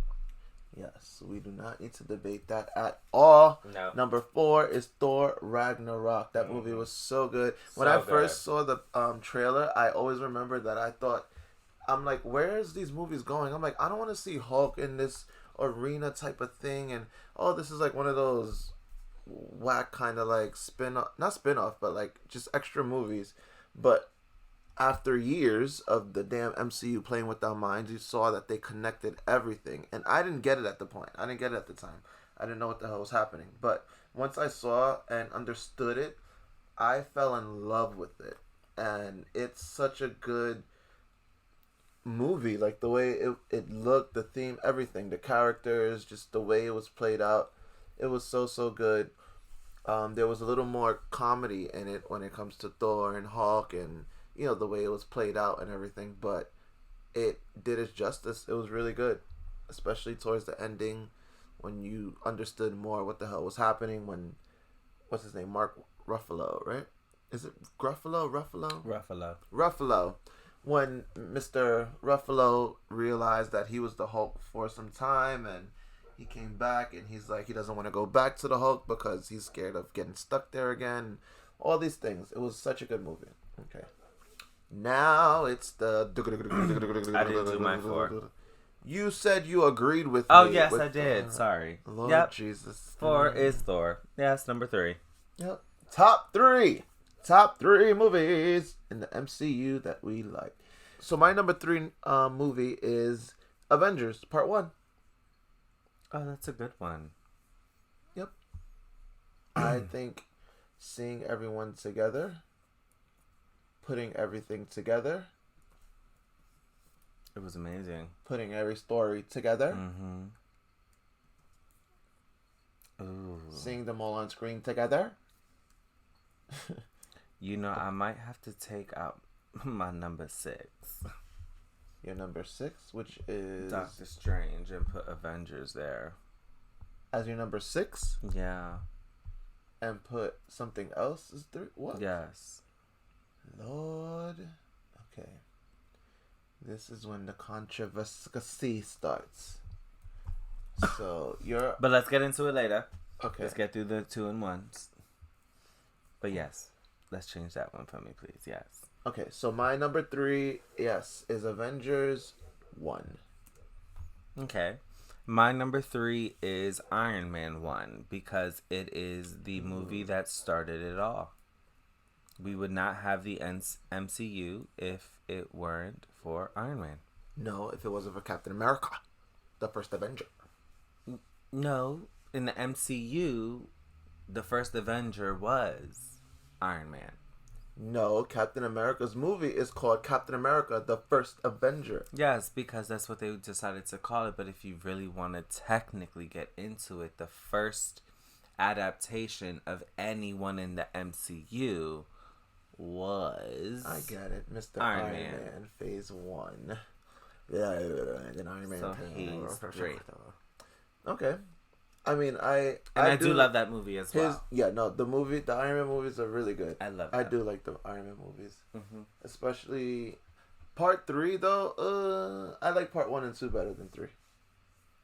Yes, we do not need to debate that at all. No. Number 4 is Thor Ragnarok. That movie was so good. When I first saw the trailer, I always remember that I'm like, where's these movies going? I'm like, I don't want to see Hulk in this arena type of thing, and this is like one of those whack kind of like not spin-off, but like just extra movies. But after years of the damn MCU playing with our minds, you saw that they connected everything. And I didn't get it at the point. I didn't get it at the time. I didn't know what the hell was happening. But once I saw and understood it, I fell in love with it. And it's such a good movie. Like the way it looked, the theme, everything. The characters, just the way it was played out. It was so good. There was a little more comedy in it when it comes to Thor and Hulk and the way it was played out and everything, but it did its justice. It was really good, especially towards the ending when you understood more what the hell was happening when, what's his name? Mark Ruffalo, right? Is it Ruffalo? Ruffalo. When Mr. Ruffalo realized that he was the Hulk for some time and he came back and he's like, he doesn't want to go back to the Hulk because he's scared of getting stuck there again. All these things. It was such a good movie. Okay. Now it's the... I didn't do my 4. You said you agreed with me. Oh, yes, I did. Sorry. Lord Jesus. 4 is Thor. Yes, number 3. Yep. Top 3 movies in the MCU that we like. So my number 3 movie is Avengers Part One. Oh, that's a good one. Yep. I think seeing everyone together, putting everything together, it was amazing. Putting every story together. Ooh. Seeing them all on screen together. I might have to take out my number 6. Your number 6, which is Doctor Strange, and put Avengers there. As your number 6? Yeah. And put something else as 3? What? Yes. Lord. Okay. This is when the controversy starts. So, But let's get into it later. Okay. Let's get through the 2 and 1s. But yes, let's change that one for me, please. Yes. Okay, so my number 3, yes, is Avengers 1. Okay. My number 3 is Iron Man 1 because it is the movie that started it all. We would not have the MCU if it weren't for Iron Man. No, if it wasn't for Captain America, the first Avenger. No, in the MCU, the first Avenger was Iron Man. No, Captain America's movie is called Captain America, the First Avenger. Yes, because that's what they decided to call it. But if you really want to technically get into it, the first adaptation of anyone in the MCU was... I get it. Mr. Iron Iron Man. Man, Phase 1. Yeah, and then Iron Man. So he's great. Okay. I mean, I do love that movie as well. The Iron Man movies are really good. I love them. I do like the Iron Man movies. Mm-hmm. Especially Part 3, though. I like Part 1 and 2 better than 3.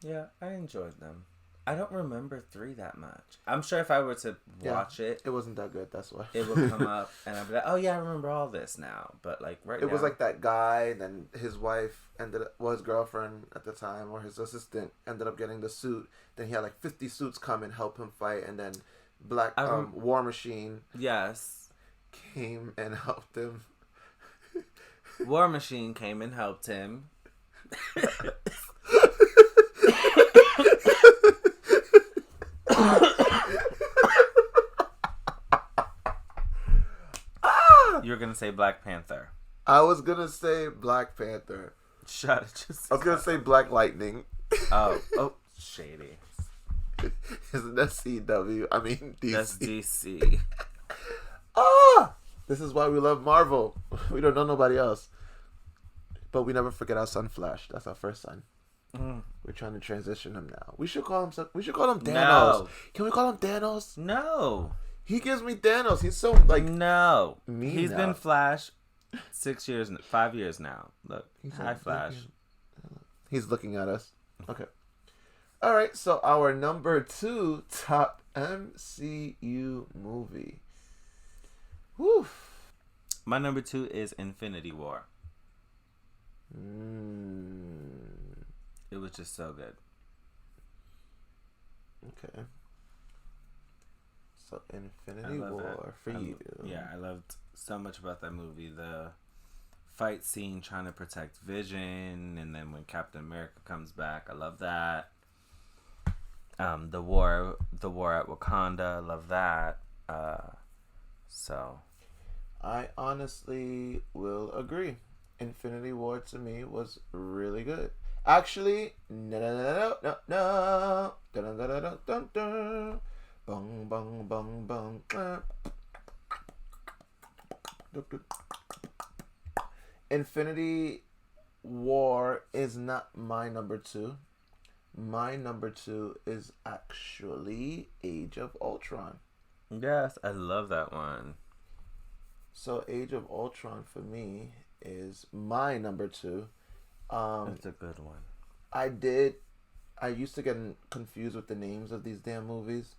Yeah, I enjoyed them. I don't remember 3 that much. I'm sure if I were to watch it... It wasn't that good, that's why. It would come up and I'd be like, oh yeah, I remember all this now. But like now... It was like that guy, and then his wife his girlfriend at the time, or his assistant, ended up getting the suit. Then he had like 50 suits come and help him fight, and then War Machine... Yes. Came and helped him. War Machine came and helped him. You were gonna say Black Panther. I was gonna say Black Panther. Shut it. I was gonna say Black Lightning. Oh, shady. Isn't that CW? I mean DC. That's DC. This is why we love Marvel. We don't know nobody else. But we never forget our son Flash. That's our first son. Mm. We're trying to transition him now. We should call him Thanos. No. Can we call him Thanos? No. He gives me Thanos. He's so like no. mean. He's now. been Flash 5 years now. Look, hi Flash. He's looking at us. Okay. All right. So our number 2 top MCU movie. Woo. My number 2 is Infinity War. It was just so good. Okay. So Infinity War for you. Yeah, I loved so much about that movie. The fight scene trying to protect Vision, and then when Captain America comes back, I love that. The war at Wakanda, I love that. So I honestly will agree. Infinity War to me was really good. Actually, no. Bong bong bong bong. Infinity War is not my number 2. My number 2 is actually Age of Ultron. yes, I love that one. So Age of Ultron for me is my number 2. It's a good one. I used to get confused with the names of these damn movies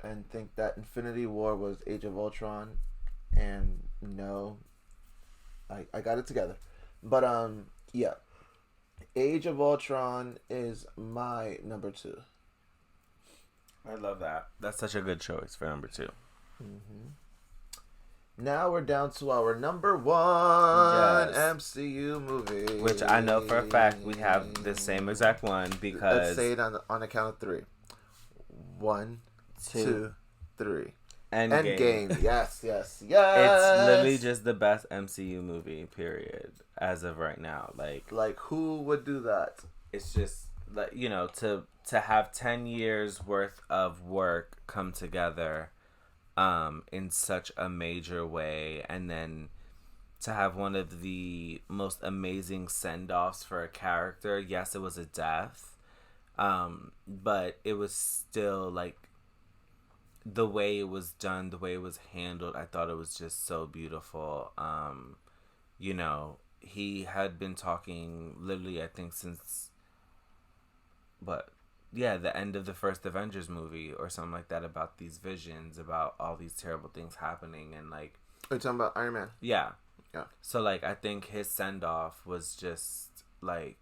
and think that Infinity War was Age of Ultron, and no, I got it together. But yeah, Age of Ultron is my number 2. I love that. That's such a good choice for number 2. Mm-hmm. Now we're down to our number 1 MCU movie, which I know for a fact we have the same exact one because... Let's say it on the count of 3. 1, 2, 3. Endgame. Yes. It's literally just the best MCU movie, period, as of right now. Like who would do that? It's just, like, you know, to have 10 years worth of work come together in such a major way, and then to have one of the most amazing send-offs for a character. Yes, it was a death, but it was still, like, the way it was done, the way it was handled, I thought it was just so beautiful. You know, he had been talking literally, I think, since the end of the first Avengers movie or something like that, about these visions, about all these terrible things happening, and like. Are you talking about Iron Man? Yeah. Yeah. So like, I think his send off was just like.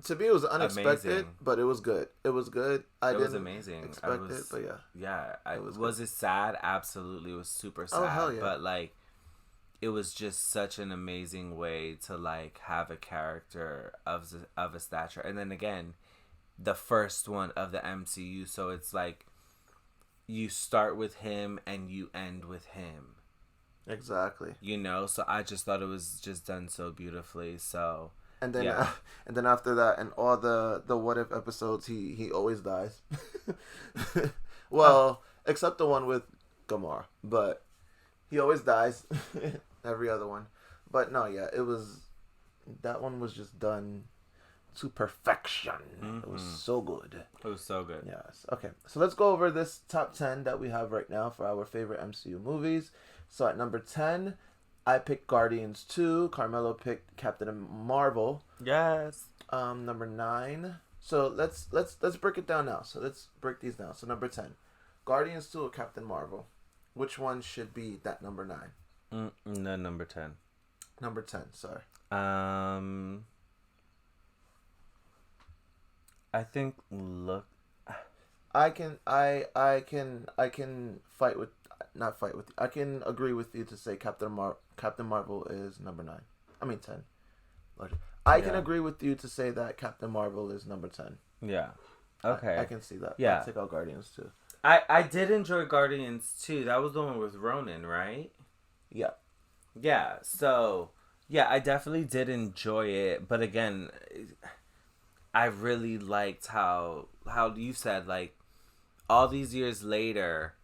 To me, it was unexpected, amazing. but it was good. It was good. It was amazing. Expect it, but yeah. Yeah. Was it sad? Absolutely, it was super sad. Oh hell yeah! But like, it was just such an amazing way to like have a character of a stature, and then again, the first one of the MCU. So it's like, you start with him and you end with him. Exactly. You know, so I just thought it was just done so beautifully. So. And then, and then after that, and all the what if episodes, he always dies. Well, except the one with Gamora, but he always dies. Every other one, but no, yeah, that one was just done to perfection. Mm-hmm. It was so good. It was so good. Yes. Okay, so let's go over this top 10 that we have right now for our favorite MCU movies. So at number 10. I picked Guardians 2. Carmelo picked Captain Marvel. Yes. Number 9. So let's break it down now. So let's break these down. So number 10, Guardians 2 or Captain Marvel. Which one should be that number 9? No, number 10. Number 10. Sorry. I think. Look. I can fight with. Not fight with you. I can agree with you to say Captain Marvel is number 9. I mean 10. I can agree with you to say that Captain Marvel is number 10. Yeah. Okay. I can see that. Yeah. I'll take out Guardians too. I did enjoy Guardians too. That was the one with Ronan, right? Yeah. Yeah. So, yeah, I definitely did enjoy it. But again, I really liked how you said, like, all these years later,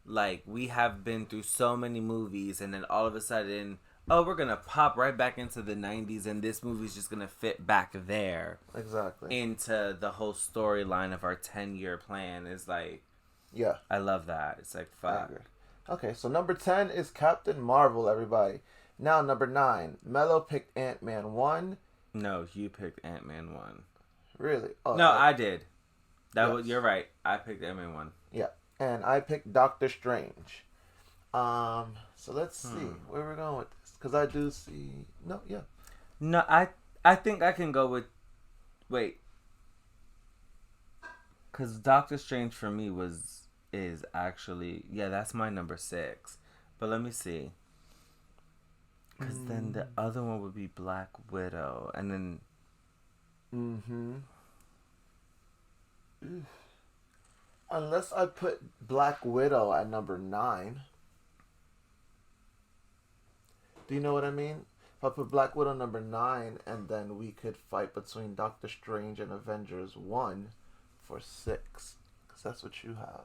like, we have been through so many movies, and then all of a sudden, we're going to pop right back into the 90s, and this movie's just going to fit back there. Exactly. Into the whole storyline of our 10-year plan. Is like, yeah. I love that. It's like, fuck. Okay, so number 10 is Captain Marvel, everybody. Now, number 9, Mello picked Ant-Man 1. No, you picked Ant-Man 1. Really? Oh, no, I did. You're right. I picked Ant-Man 1. Yeah. And I picked Doctor Strange. So let's see where we're going with this, because I do see No, I think I can go with because Doctor Strange for me is actually that's my number 6, but let me see, because then the other one would be Black Widow, and then unless I put Black Widow at number 9. Do you know what I mean? If I put Black Widow number 9, and then we could fight between Doctor Strange and Avengers 1 for 6. Because that's what you have.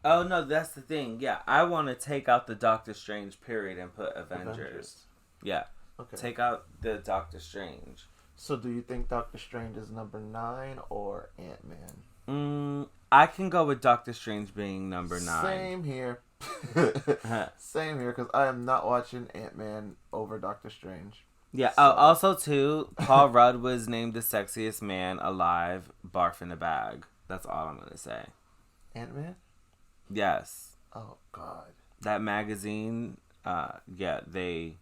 Oh, no, that's the thing. Yeah, I want to take out the Doctor Strange period and put Avengers. Yeah. Okay. Take out the Doctor Strange. So do you think Doctor Strange is number 9 or Ant-Man? I can go with Doctor Strange being number 9. Same here. Same here, because I am not watching Ant-Man over Doctor Strange. Yeah. So. Also, too, Paul Rudd was named the sexiest man alive, barf in a bag. That's all I'm gonna say. Ant-Man? Yes. Oh God. That magazine. They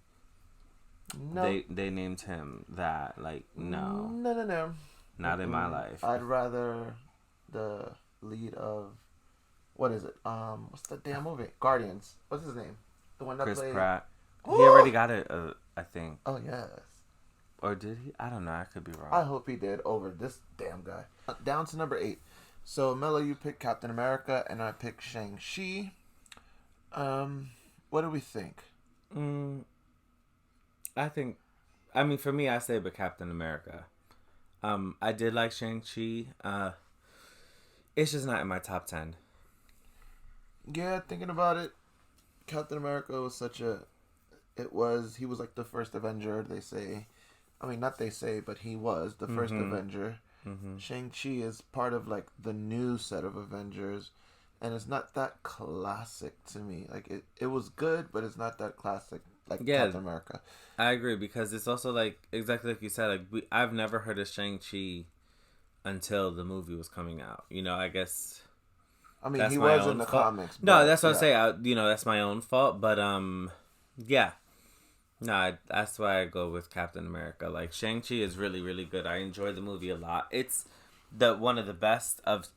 named him that. Like, no. No. Not in my life. I'd rather the lead of, what is it? What's the damn movie? Guardians. What's his name? The one that Chris played Pratt. He already got it, I think. Oh yes. Or did he? I don't know. I could be wrong. I hope he did over this damn guy. Down to number 8. So Mello, you picked Captain America, and I picked Shang-Chi. What do we think? I mean, for me, I say but Captain America. I did like Shang-Chi. It's just not in my top 10. Yeah, thinking about it, Captain America was he was like the first Avenger, they say. I mean, not they say, but he was the first Avenger. Mm-hmm. Shang-Chi is part of like the new set of Avengers, and it's not that classic to me. Like it was good, but it's not that classic like Captain America. I agree, because it's also like exactly like you said. Like I've never heard of Shang-Chi until the movie was coming out. You know, I guess. I mean, he was in the comics. No, that's what I'm saying. You know, that's my own fault. But yeah. No, that's why I go with Captain America. Like, Shang-Chi is really, really good. I enjoy the movie a lot. It's one of the best of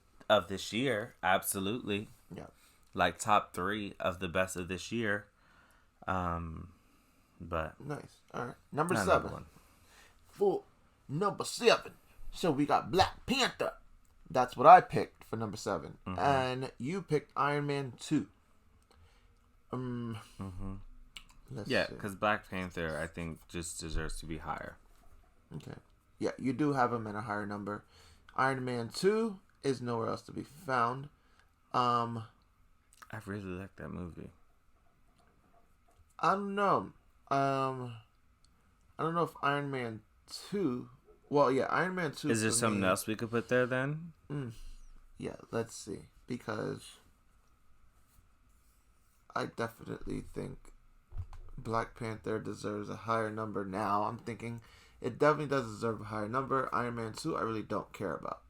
this year. Absolutely. Yeah. Like, top 3 of the best of this year. But nice. All right. Number 7. For number 7. So we got Black Panther. That's what I picked for number 7. Mm-hmm. And you picked Iron Man 2. Yeah, because Black Panther, I think, just deserves to be higher. Okay. Yeah, you do have him at a higher number. Iron Man 2 is nowhere else to be found. I really like that movie. I don't know. I don't know if Iron Man 2... Well, yeah, Iron Man 2... Is there something else we could put there, then? Yeah, let's see. Because I definitely think Black Panther deserves a higher number now. I'm thinking it definitely does deserve a higher number. Iron Man 2, I really don't care about.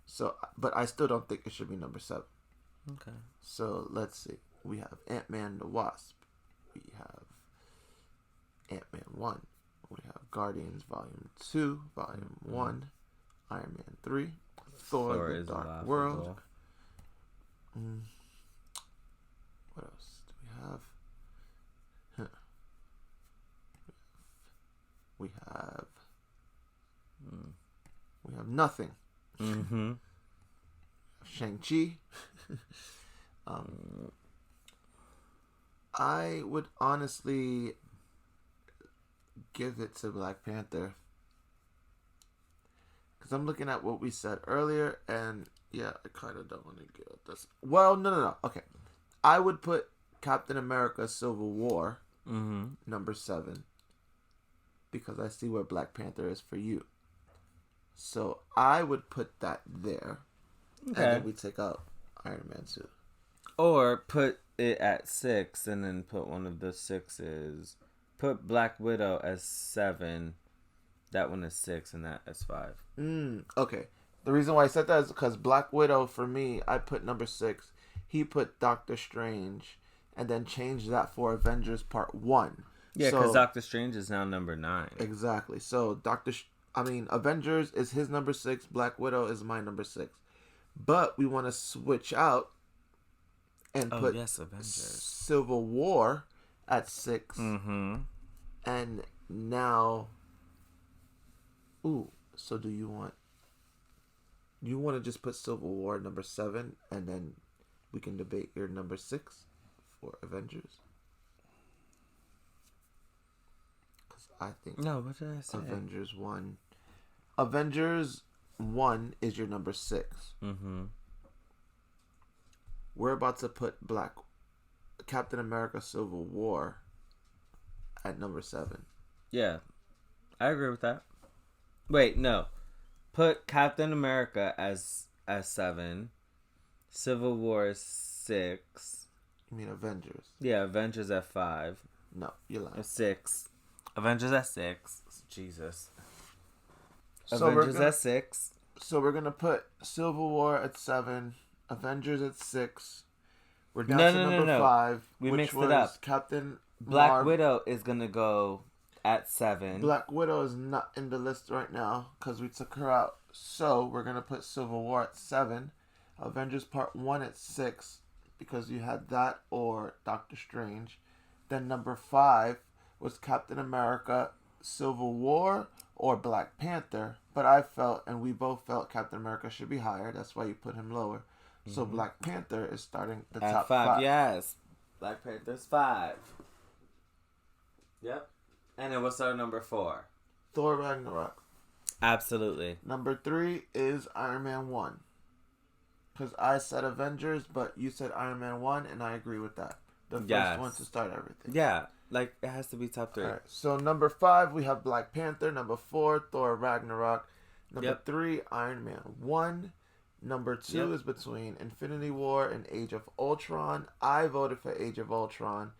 So, but I still don't think it should be number 7. Okay. So, let's see. We have Ant-Man the Wasp. We have Ant-Man 1. We have Guardians Volume 2, Volume 1. Iron Man 3. Thor the Dark World. What else do we have? We have nothing. Mm-hmm. Shang-Chi. I would honestly give it to Black Panther. Because I'm looking at what we said earlier, and yeah, I kind of don't want to give it this. Well, no. Okay. I would put Captain America Civil War, number 7. Because I see where Black Panther is for you. So I would put that there. Okay. And then we take out Iron Man 2. Or put it at 6 and then put one of the 6s. Put Black Widow as 7. That one is 6 and that as 5. Okay. The reason why I said that is because Black Widow, for me, I put number 6. He put Doctor Strange and then changed that for Avengers Part 1. Yeah, because Doctor Strange is now number 9. Exactly. So Avengers is his number 6. Black Widow is my number 6. But we want to switch out and put Avengers. Civil War at 6. And now, so do you want to just put Civil War at number 7 and then we can debate your number 6 for Avengers? I think. No, what did I say? Avengers 1. Avengers 1 is your number 6. We're about to put Captain America Civil War at number 7. Yeah. I agree with that. Wait, no. Put Captain America as 7. Civil War is 6. You mean Avengers? Yeah, Avengers at 5. No, you're lying. 6. Avengers at 6. Jesus. So Avengers at 6. So we're gonna put Civil War at 7. Avengers at 6. We're down to number 5. We mixed it up. Captain Black Widow is gonna go at 7. Black Widow is not in the list right now because we took her out. So we're gonna put Civil War at 7. Avengers Part 1 at 6 because you had that or Doctor Strange. Then number 5 was Captain America Civil War or Black Panther. But I felt, and we both felt, Captain America should be higher. That's why you put him lower. So Black Panther is starting the top 5. Yes. Black Panther's 5. Yep. And then what's our number 4? Thor Ragnarok. Absolutely. Number 3 is Iron Man 1. Because I said Avengers, but you said Iron Man 1, and I agree with that. The first one to start everything. Yeah. Like, it has to be top 3. All right. So number 5, we have Black Panther. Number 4, Thor Ragnarok. Number 3, Iron Man 1. Number 2 is between Infinity War and Age of Ultron. I voted for Age of Ultron.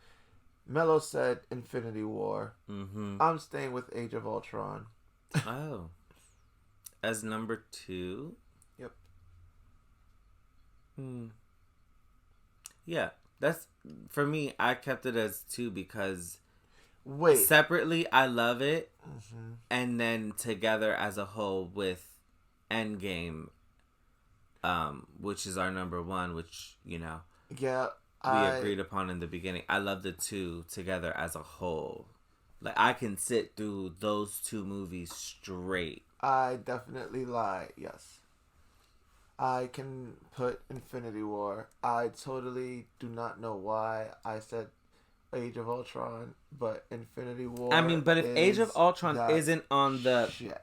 Mello said Infinity War. I'm staying with Age of Ultron. Oh. as number 2. Yep. Yeah, that's for me. I kept it as 2 because Wait. separately I love it, and then together as a whole with Endgame, which is our number 1, which Yeah, we agreed upon in the beginning. I love the 2 together as a whole. Like, I can sit through those 2 movies straight. I definitely lie. Yes. I can put Infinity War. I totally do not know why I said Age of Ultron, but Infinity War. I mean, but if Age of Ultron isn't on the shit.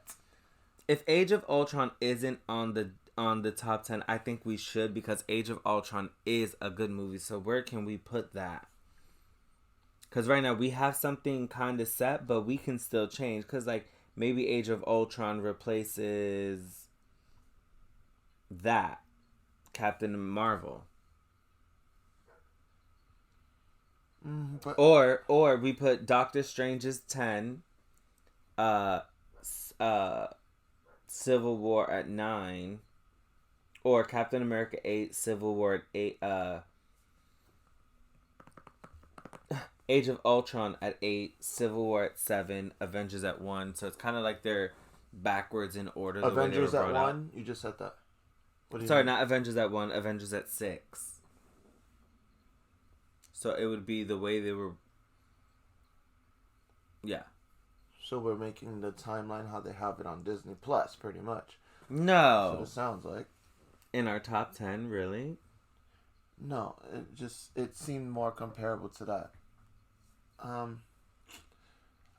If Age of Ultron isn't on the top 10, I think we should, because Age of Ultron is a good movie. So where can we put that? Because right now we have something kind of set, but we can still change. Because like maybe Age of Ultron replaces that Captain Marvel. Or we put Doctor Strange's 10, Civil War at 9, or Captain America 8, Civil War at 8, Age of Ultron at 8, Civil War at 7, Avengers at 1. So it's kind of like they're backwards in order. Avengers at 1? You just said that. Sorry, not Avengers at 1, Avengers at 6. So it would be the way they were. Yeah. So we're making the timeline how they have it on Disney Plus, pretty much. No. That's what it sounds like. In our top 10, really? No, it seemed more comparable to that. I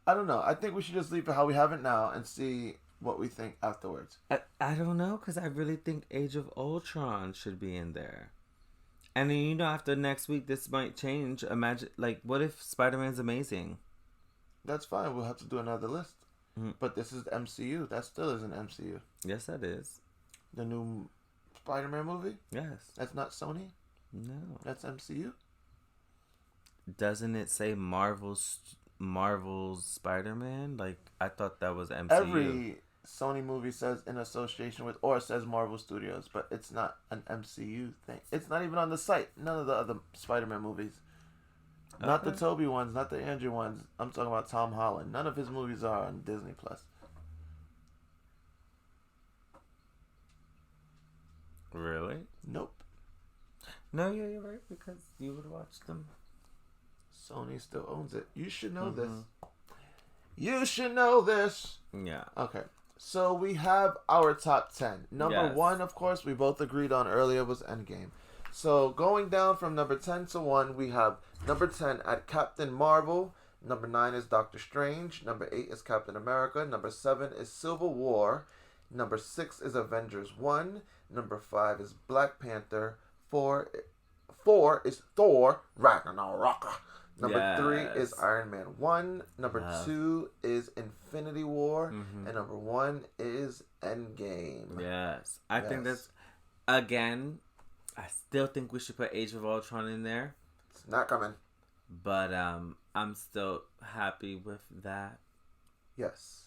don't know. I think we should just leave it how we have it now and see what we think afterwards. I don't know, because I really think Age of Ultron should be in there. And then, after next week, this might change. Imagine, like, what if Spider-Man's amazing? That's fine. We'll have to do another list. Mm-hmm. But this is MCU. That still isn't MCU. Yes, that is. The new Spider-Man movie? Yes. That's not Sony? No. That's MCU? Doesn't it say Marvel's Spider-Man? Like, I thought that was MCU. Every Sony movie says in association with, or says Marvel Studios, but it's not an MCU thing. It's not even on the site. None of the other Spider-Man movies. Okay. Not the Tobey ones, not the Andrew ones. I'm talking about Tom Holland. None of his movies are on Disney Plus. Really? Nope. No, yeah, you're right, because you would watch them. Sony still owns it. You should know this. You should know this. Yeah. Okay. So we have our top 10. Number 1, of course, we both agreed on earlier, was Endgame. So going down from number 10 to 1, we have number 10 at Captain Marvel. Number 9 is Doctor Strange. Number 8 is Captain America. Number 7 is Civil War. Number 6 is Avengers 1. Number 5 is Black Panther. 4 is Thor Ragnarok. Number 3 is Iron Man 1. Number 2 is Infinity War. And number 1 is Endgame. Yes. I think that's, again, I still think we should put Age of Ultron in there. It's not coming. But I'm still happy with that. Yes.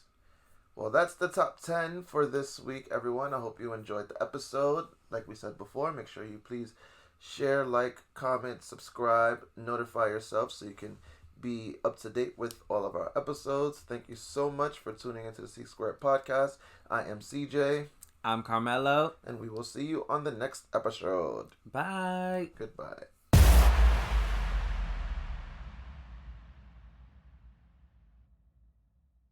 Well, that's the top 10 for this week, everyone. I hope you enjoyed the episode. Like we said before, make sure you please share, like, comment, subscribe, notify yourself so you can be up to date with all of our episodes. Thank you so much for tuning into the C Squared Podcast. I am CJ. I'm Carmelo. And we will see you on the next episode. Bye. Goodbye.